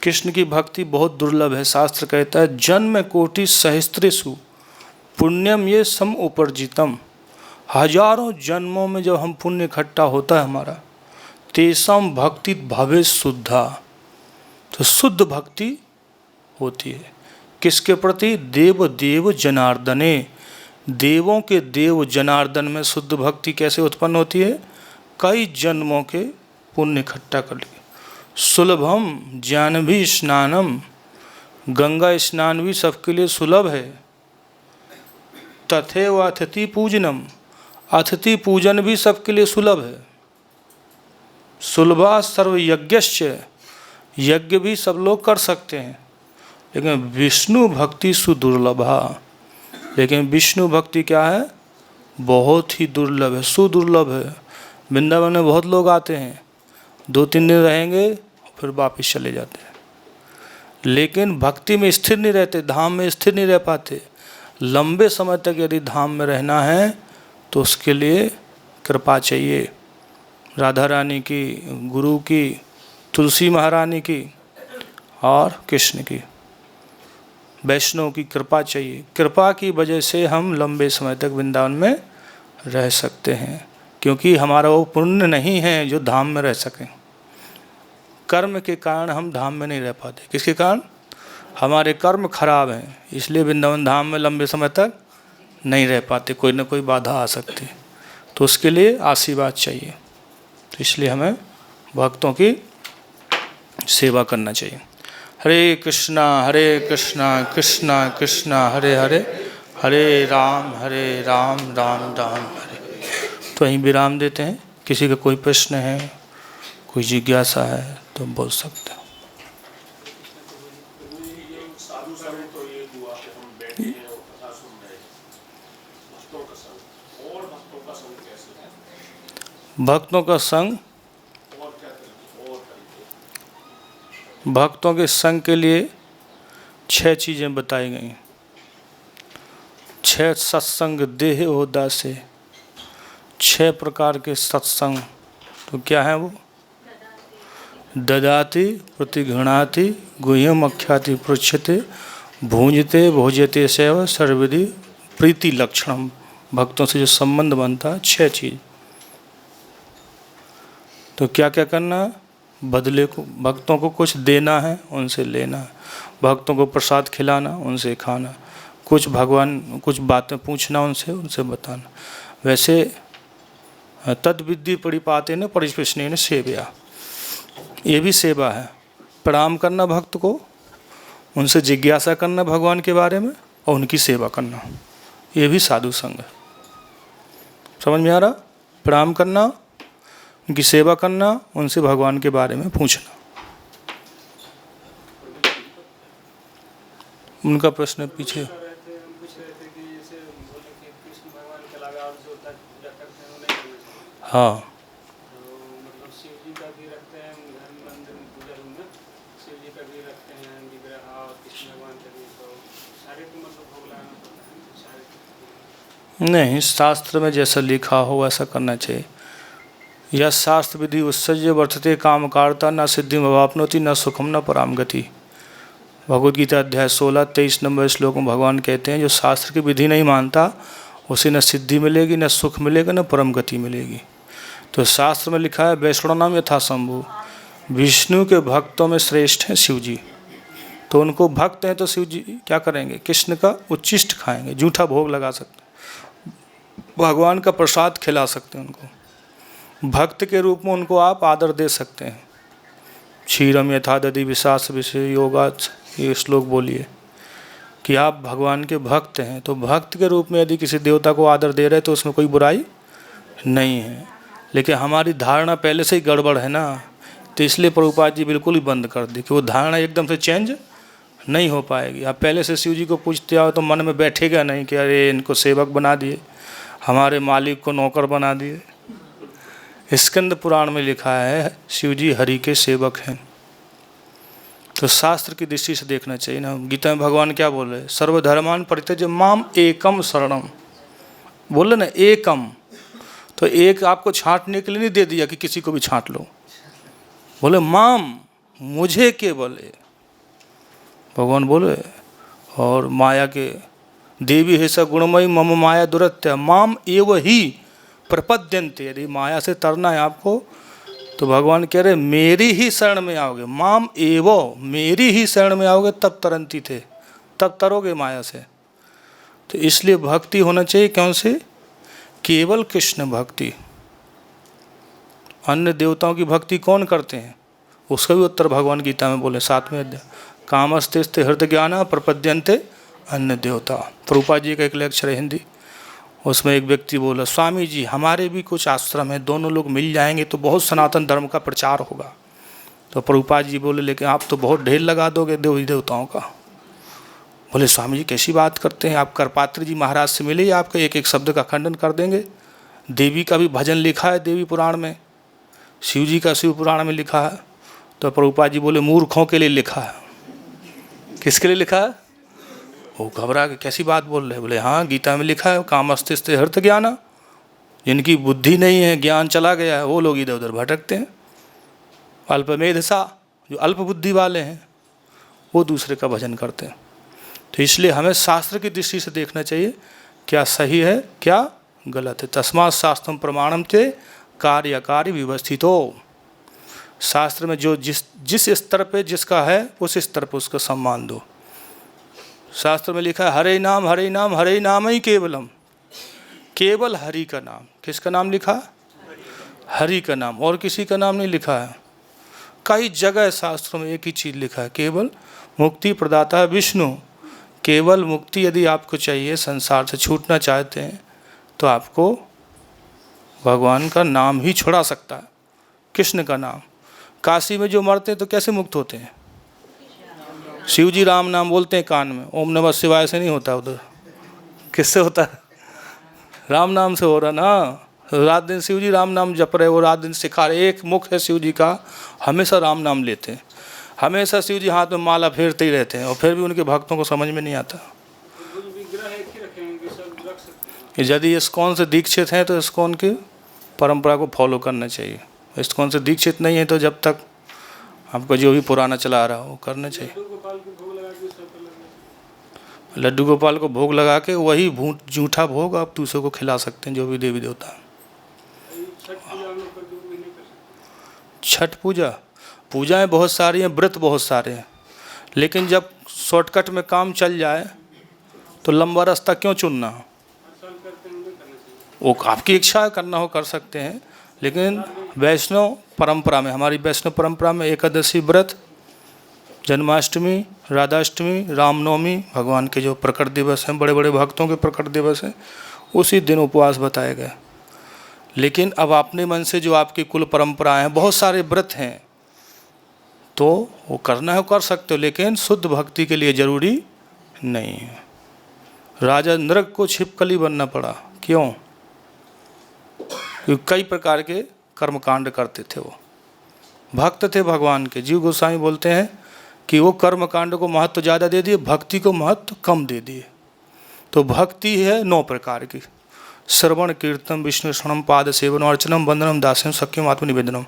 कृष्ण की भक्ति बहुत दुर्लभ है। शास्त्र कहता है जन्म कोटि सहस्त्रेषु पुण्यम ये सम उपर्जितम। हजारों जन्मों में जब हम पुण्य इकट्ठा होता है हमारा, तेषां भक्ति भवे शुद्धा, तो शुद्ध भक्ति होती है। किसके प्रति? देव देव जनार्दने, देवों के देव जनार्दन में शुद्ध भक्ति कैसे उत्पन्न होती है? कई जन्मों के पुण्य इकट्ठा कर लिए। सुलभम जानवी स्नानम, गंगा स्नान भी सबके लिए सुलभ है। तथैव अतिथि पूजनम, अतिथि पूजन भी सबके लिए सुलभ है। सुलभा सर्व यज्ञश्च, यज्ञ भी सब लोग कर सकते हैं, लेकिन विष्णु भक्ति सुदुर्लभा, लेकिन विष्णु भक्ति क्या है? बहुत ही दुर्लभ है, सुदुर्लभ है। वृंदावन में बहुत लोग आते हैं, 2-3 दिन रहेंगे फिर वापस चले जाते हैं, लेकिन भक्ति में स्थिर नहीं रहते, धाम में स्थिर नहीं रह पाते। लंबे समय तक यदि धाम में रहना है तो उसके लिए कृपा चाहिए, राधा रानी की, गुरु की, तुलसी महारानी की और कृष्ण की, वैष्णव की कृपा चाहिए। कृपा की वजह से हम लंबे समय तक वृंदावन में रह सकते हैं, क्योंकि हमारा वो पुण्य नहीं है जो धाम में रह सकें। कर्म के कारण हम धाम में नहीं रह पाते। किसके कारण? हमारे कर्म खराब हैं, इसलिए वृंदावन धाम में लंबे समय तक नहीं रह पाते, कोई ना कोई बाधा आ सकती है। तो उसके लिए आशीर्वाद चाहिए, तो इसलिए हमें भक्तों की सेवा करना चाहिए। हरे कृष्णा कृष्णा कृष्णा हरे हरे, हरे राम राम राम हरे। तो यहीं विराम देते हैं। किसी का कोई प्रश्न है, कोई जिज्ञासा है तो बोल सकते हैं। भक्तों का संग, भक्तों के संग के लिए 6 चीज़ें बताई गई। 6 सत्संग देह होदा से, 6 प्रकार के सत्संग। तो क्या है वो? ददाति प्रतिगृणाति गुह्यम अख्याति पृच्छते भूंजते भोजते सेव सर्वविधि प्रीति लक्षणम। भक्तों से जो संबंध बनता है, 6 चीज़। तो क्या क्या करना? बदले को, भक्तों को कुछ देना है, उनसे लेना है। भक्तों को प्रसाद खिलाना, उनसे खाना। कुछ भगवान, कुछ बातें पूछना उनसे, उनसे बताना। वैसे तद विद्धि परिपाते न परिस्पृशनेन सेव्या, ये भी सेवा है। प्रणाम करना भक्त को, उनसे जिज्ञासा करना भगवान के बारे में और उनकी सेवा करना, ये भी साधु संग है। समझ में आ रहा? प्रणाम करना, उनकी सेवा करना, उनसे भगवान के बारे में पूछना। उनका प्रश्न पीछे। हाँ, नहीं, शास्त्र में जैसा लिखा हो वैसा करना चाहिए। यह शास्त्र विधि उत्सर्ज्य वर्तते काम कारता न सिद्धि अवापनोति न सुखम न पराम गति। भगवद गीता अध्याय 16 23 नंबर श्लोक में भगवान कहते हैं, जो शास्त्र की विधि नहीं मानता उसे न सिद्धि मिलेगी, न सुख मिलेगा, न परम गति मिलेगी। तो शास्त्र में लिखा है वैष्णव यथा शंभु, विष्णु के भक्तों में श्रेष्ठ हैं शिव जी। तो उनको भक्त हैं तो शिव जी क्या करेंगे? कृष्ण का उच्चिष्ट खाएंगे, जूठा भोग लगा सकते हैं, भगवान का प्रसाद खिला सकते हैं उनको। भक्त के रूप में उनको आप आदर दे सकते हैं। क्षीरम यथा दधि विशास विषय योगात, ये श्लोक बोलिए कि आप भगवान के भक्त हैं, तो भक्त के रूप में यदि किसी देवता को आदर दे रहे तो उसमें कोई बुराई नहीं है। लेकिन हमारी धारणा पहले से ही गड़बड़ है ना, तो इसलिए प्रभुपाद जी बिल्कुल ही बंद कर दी कि वो धारणा एकदम से चेंज नहीं हो पाएगी। आप पहले से शिव जी को पूछते आओ तो मन में बैठेगा नहीं कि अरे इनको सेवक बना दिए, हमारे मालिक को नौकर बना दिए। स्कंद पुराण में लिखा है शिव जी हरि के सेवक हैं। तो शास्त्र की दृष्टि से देखना चाहिए ना। गीता में भगवान क्या बोल रहे? सर्वधर्मान परित्यज्य माम एकम शरणम, बोले ना एकम। तो एक आपको छांटने के लिए नहीं दे दिया कि किसी को भी छांट लो, बोले माम, मुझे केवल भगवान बोले। और माया के देवी है स गुणमयी मम माया दुरत्य माम एव ही प्रपद्यन्ते। यदि माया से तरना है आपको तो भगवान कह रहे मेरी ही शरण में आओगे, माम एवो, मेरी ही शरण में आओगे तब तरंती थे, तब तरोगे माया से। तो इसलिए भक्ति होना चाहिए कौन से? केवल कृष्ण भक्ति। अन्य देवताओं की भक्ति कौन करते हैं? उसका भी उत्तर भगवान गीता में बोले 7वें अध्याय, कामस्ते हृदय ज्ञान प्रपद्यन्ते अन्य देवता। प्रभुपाद जी का एक लेक्चर है हिंदी, उसमें एक व्यक्ति बोला स्वामी जी हमारे भी कुछ आश्रम है, दोनों लोग मिल जाएंगे तो बहुत सनातन धर्म का प्रचार होगा। तो प्रभुपाद जी बोले लेकिन आप तो बहुत ढेर लगा दोगे देवी देवताओं का। बोले स्वामी जी कैसी बात करते हैं, आप करपात्री जी महाराज से मिले, आपका एक एक शब्द का खंडन कर देंगे। देवी का भी भजन लिखा है देवी पुराण में, शिव जी का शिव पुराण में लिखा है। तो प्रभुपाद जी बोले मूर्खों के लिए लिखा है। किसके लिए लिखा है? वो घबरा के कैसी बात बोल रहे? बोले हाँ गीता में लिखा है कामस्ते हृदय ज्ञान जिनकी बुद्धि नहीं है, ज्ञान चला गया है, वो लोग इधर उधर भटकते हैं। अल्पमेधसा, जो अल्प बुद्धि वाले हैं, वो दूसरे का भजन करते हैं। तो इसलिए हमें शास्त्र की दृष्टि से देखना चाहिए क्या सही है क्या गलत है। तस्मात् शास्त्रम प्रमाणम चे कार्य अकार्य व्यवस्थितो। शास्त्र में जो जिस स्तर पे जिसका है उस स्तर पर उसका सम्मान दो। शास्त्र में लिखा है हरे नाम हरे नाम हरे नाम ही केवलम, केवल हरि का नाम। किसका नाम लिखा? हरि का नाम, और किसी का नाम नहीं लिखा है। कई जगह शास्त्रों में एक ही चीज़ लिखा है, केवल मुक्ति प्रदाता है विष्णु। केवल मुक्ति यदि आपको चाहिए, संसार से छूटना चाहते हैं, तो आपको भगवान का नाम ही छुड़ा सकता है, कृष्ण का नाम। काशी में जो मरते हैं तो कैसे मुक्त होते हैं? शिव जी राम नाम बोलते हैं कान में, ओम नमः शिवाय से नहीं होता, उधर किससे होता है? राम नाम से हो रहा ना। रात दिन शिव जी राम नाम जप रहे, वो रात दिन सिखा रहे। एक मुख है शिव जी का, हमेशा राम नाम लेते हैं, हमेशा शिव जी हाथ में माला फेरते ही रहते हैं, और फिर भी उनके भक्तों को समझ में नहीं आता। यदि इस्कॉन से दीक्षित हैं तो इस्कॉन की परंपरा को फॉलो करना चाहिए। इस्कॉन से दीक्षित नहीं है तो जब तक आपका जो भी पुराना चला रहा हो वो करना चाहिए। लड्डू गोपाल को भोग लगा के वही जूठा भोग आप दूसरों को खिला सकते हैं, जो भी देवी देवता है। छठ पूजाएं बहुत सारी हैं, व्रत बहुत सारे हैं, लेकिन जब शॉर्टकट में काम चल जाए तो लंबा रास्ता क्यों चुनना? वो आपकी इच्छा है, करना हो कर सकते हैं, लेकिन वैष्णव परंपरा में, हमारी वैष्णव परंपरा में एकादशी व्रत, जन्माष्टमी, राधाष्टमी, रामनवमी, भगवान के जो प्रकट दिवस हैं, बड़े बड़े भक्तों के प्रकट दिवस हैं, उसी दिन उपवास बताए गए। लेकिन अब अपने मन से जो आपकी कुल परंपराएं हैं, बहुत सारे व्रत हैं, तो वो करना है कर सकते हो, लेकिन शुद्ध भक्ति के लिए जरूरी नहीं है। राजा नरक को छिपकली बनना पड़ा, क्यों? क्योंकि कई प्रकार के कर्मकांड करते थे, वो भक्त थे भगवान के। जीव गोस्वामी बोलते हैं कि वो कर्मकांड को महत्व ज़्यादा दे दिए, भक्ति को महत्व कम दे दिए। तो भक्ति है 9 प्रकार की: श्रवण कीर्तन विष्णु शरणम पाद सेवन अर्चनम वंदनम दास्यम सख्यम आत्मनिवेदनम।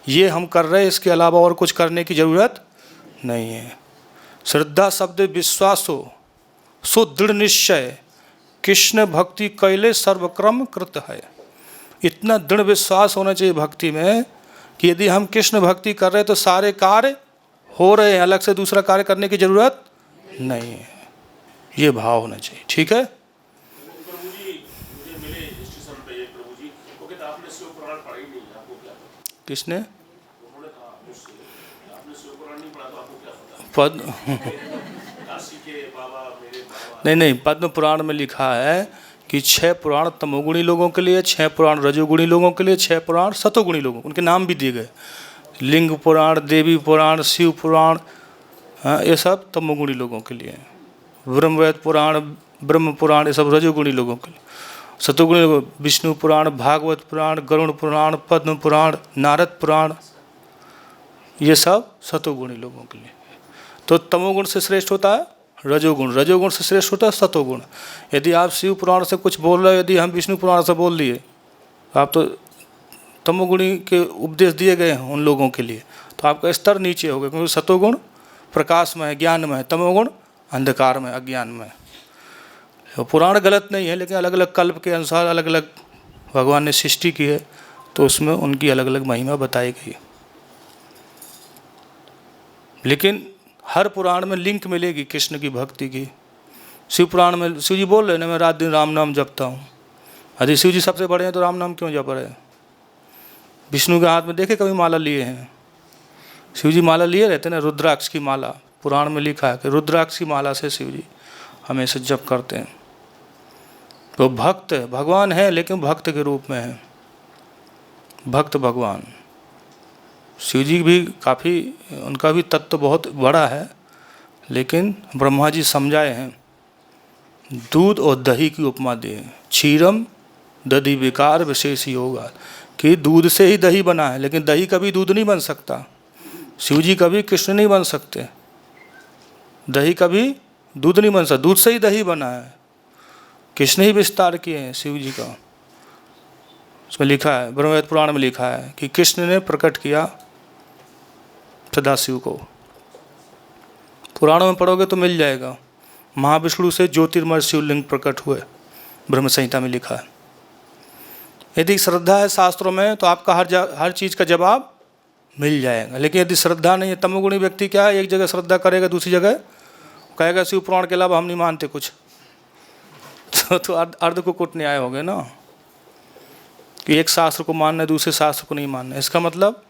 ये हम कर रहे हैं, इसके अलावा और कुछ करने की जरूरत नहीं है। श्रद्धा शब्द विश्वासो सुदृढ़ निश्चय कृष्ण भक्ति कैले सर्वक्रम कृत है। इतना दृढ़ विश्वास होना चाहिए भक्ति में कि यदि हम कृष्ण भक्ति कर रहे हैं तो सारे कार्य हो रहे हैं, अलग से दूसरा कार्य करने की जरूरत नहीं है। ये भाव होना चाहिए, ठीक है? किसने? पद्म नहीं, पद्म पुराण में लिखा है कि 6 पुराण तमोगुणी लोगों के लिए, 6 पुराण रजोगुणी लोगों के लिए, 6 पुराण सतोगुणी लोगों, उनके नाम भी दिए गए। लिंग पुराण, देवी पुराण, शिव पुराण, ये सब तमोगुणी लोगों के लिए। ब्रह्मवेद पुराण, ब्रह्म पुराण, ये सब रजोगुणी लोगों के लिए। सतोगुणी विष्णु पुराण, भागवत पुराण, गरुड़ पुराण, पद्म पुराण, नारद पुराण, ये सब सतोगुणी लोगों के लिए। तो तमोगुण से श्रेष्ठ होता है रजोगुण, रजोगुण से श्रेष्ठ होता है सतोगुण। यदि आप शिव पुराण से कुछ बोल रहे हो, यदि हम विष्णु पुराण से बोल दिए, तो आप तो तमोगुणी के उपदेश दिए गए हैं उन लोगों के लिए, तो आपका स्तर नीचे हो गया, क्योंकि सतोगुण प्रकाश में है, ज्ञान में है, तमोगुण अंधकार में, अज्ञान में। तो पुराण गलत नहीं है, लेकिन अलग अलग कल्प के अनुसार अलग अलग भगवान ने सृष्टि की है, तो उसमें उनकी अलग अलग महिमा बताई गई। लेकिन हर पुराण में लिंक मिलेगी कृष्ण की भक्ति की। शिव पुराण में शिव जी बोल रहे हैं ना, मैं रात दिन राम नाम जपता हूँ। यदि शिव जी सबसे बड़े हैं तो राम नाम क्यों जप रहे हैं? विष्णु के हाथ में देखे कभी माला लिए हैं? शिव जी माला लिए रहते ना, रुद्राक्ष की माला। पुराण में लिखा है कि रुद्राक्ष की माला से शिव जी हमेशा जप करते हैं। तो भक्त भगवान है, लेकिन भक्त के रूप में है, भक्त भगवान। शिव जी भी काफ़ी, उनका भी तत्व बहुत बड़ा है, लेकिन ब्रह्मा जी समझाए हैं। दूध और दही की उपमा दिए, क्षीरम दधि विकार विशेष योगा, कि दूध से ही दही बना है, लेकिन दही कभी दूध नहीं बन सकता। शिव जी कभी कृष्ण नहीं बन सकते, दही कभी दूध नहीं बन सकता, दूध से ही दही बना है। कृष्ण ही विस्तार किए हैं शिव जी का। उसमें लिखा है, ब्रह्मवेद पुराण में लिखा है कि कृष्ण ने प्रकट किया सदाशिव को। पुराणों में पढ़ोगे तो मिल जाएगा। महाविष्णु से ज्योतिर्मय शिवलिंग प्रकट हुए, ब्रह्म संहिता में लिखा है। यदि श्रद्धा है शास्त्रों में तो आपका हर चीज़ का जवाब मिल जाएगा। लेकिन यदि श्रद्धा नहीं है, तमोगुणी व्यक्ति क्या है, एक जगह श्रद्धा करेगा, दूसरी जगह कहेगा शिव पुराण के अलावा हम नहीं मानते कुछ। तो अर्ध को कुट न्याय हो गए ना, कि एक शास्त्र को मानना है, दूसरे शास्त्र को नहीं मानना। इसका मतलब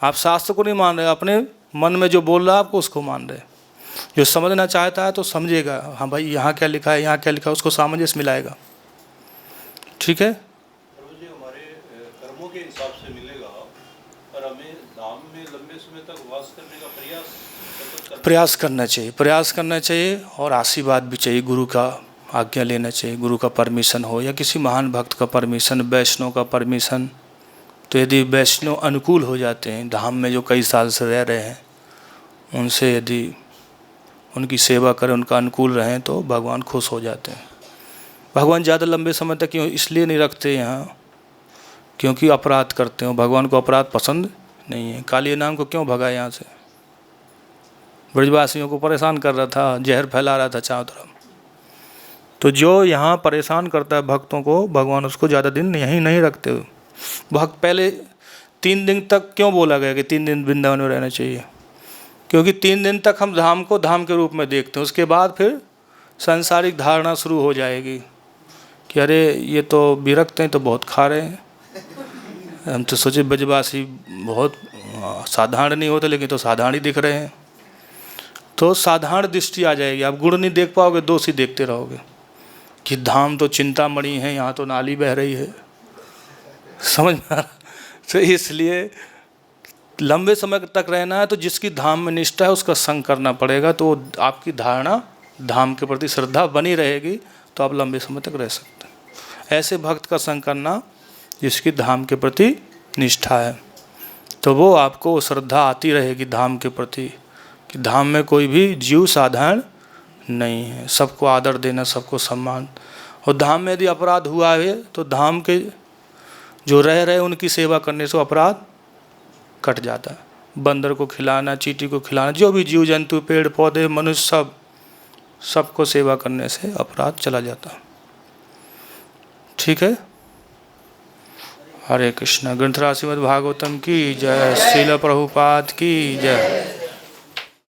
आप शास्त्र को नहीं मान रहे, अपने मन में जो बोल रहा है आपको उसको मान रहे। जो समझना चाहता है तो समझेगा, हाँ भाई यहाँ क्या लिखा है, यहाँ क्या लिखा है, उसको सामंजस्य मिलाएगा। ठीक है, हमारे कर्मों के हिसाब से मिलेगा, और हमें धाम में लंबे समय तक वास करने का प्रयास करना चाहिए और आशीर्वाद भी चाहिए, गुरु का आज्ञा लेना चाहिए, गुरु का परमिशन हो या किसी महान भक्त का परमिशन, वैष्णव का परमिशन। तो यदि वैष्णव अनुकूल हो जाते हैं, धाम में जो कई साल से रह रहे हैं, उनसे यदि उनकी सेवा करें, उनका अनुकूल रहें, तो भगवान खुश हो जाते हैं। भगवान ज़्यादा लंबे समय तक क्यों इसलिए नहीं रखते यहाँ, क्योंकि अपराध करते हो। भगवान को अपराध पसंद नहीं है। कालिया नाम को क्यों भगा यहाँ से, ब्रजवासियों को परेशान कर रहा था, जहर फैला रहा था चारों तरफ। तो जो यहाँ परेशान करता है भक्तों को, भगवान उसको ज़्यादा दिन यहीं नहीं रखते। भक्त पहले 3 दिन तक क्यों बोला गया कि 3 दिन वृंदावन में रहना चाहिए, क्योंकि 3 दिन तक हम धाम को धाम के रूप में देखते हैं। उसके बाद फिर सांसारिक धारणा शुरू हो जाएगी कि अरे ये तो विरक्त हैं, तो बहुत खा रहे हैं। हम तो सोचे ब्रजवासी बहुत साधारण नहीं होते, लेकिन तो साधारण ही दिख रहे हैं। तो साधारण दृष्टि आ जाएगी, आप गुण नहीं देख पाओगे, दोष ही देखते रहोगे कि धाम तो चिंतामणि है, यहाँ तो नाली बह रही है। समझ में आ रहा? तो इसलिए लंबे समय तक रहना है तो जिसकी धाम में निष्ठा है उसका संग करना पड़ेगा, तो आपकी धारणा धाम के प्रति श्रद्धा बनी रहेगी, तो आप लंबे समय तक रह सकते हैं। ऐसे भक्त का संग करना जिसकी धाम के प्रति निष्ठा है, तो वो आपको श्रद्धा आती रहेगी धाम के प्रति, कि धाम में कोई भी जीव साधारण नहीं है, सबको आदर देना, सबको सम्मान। और धाम में यदि अपराध हुआ है तो धाम के जो रह रहे उनकी सेवा करने से अपराध कट जाता है। बंदर को खिलाना, चींटी को खिलाना, जो भी जीव जंतु, पेड़ पौधे, मनुष्य, सबको सेवा करने से अपराध चला जाता। ठीक है, हरे कृष्णा। ग्रंथराज श्रीमद् भागवतम की जय, श्रील प्रभुपाद की जय।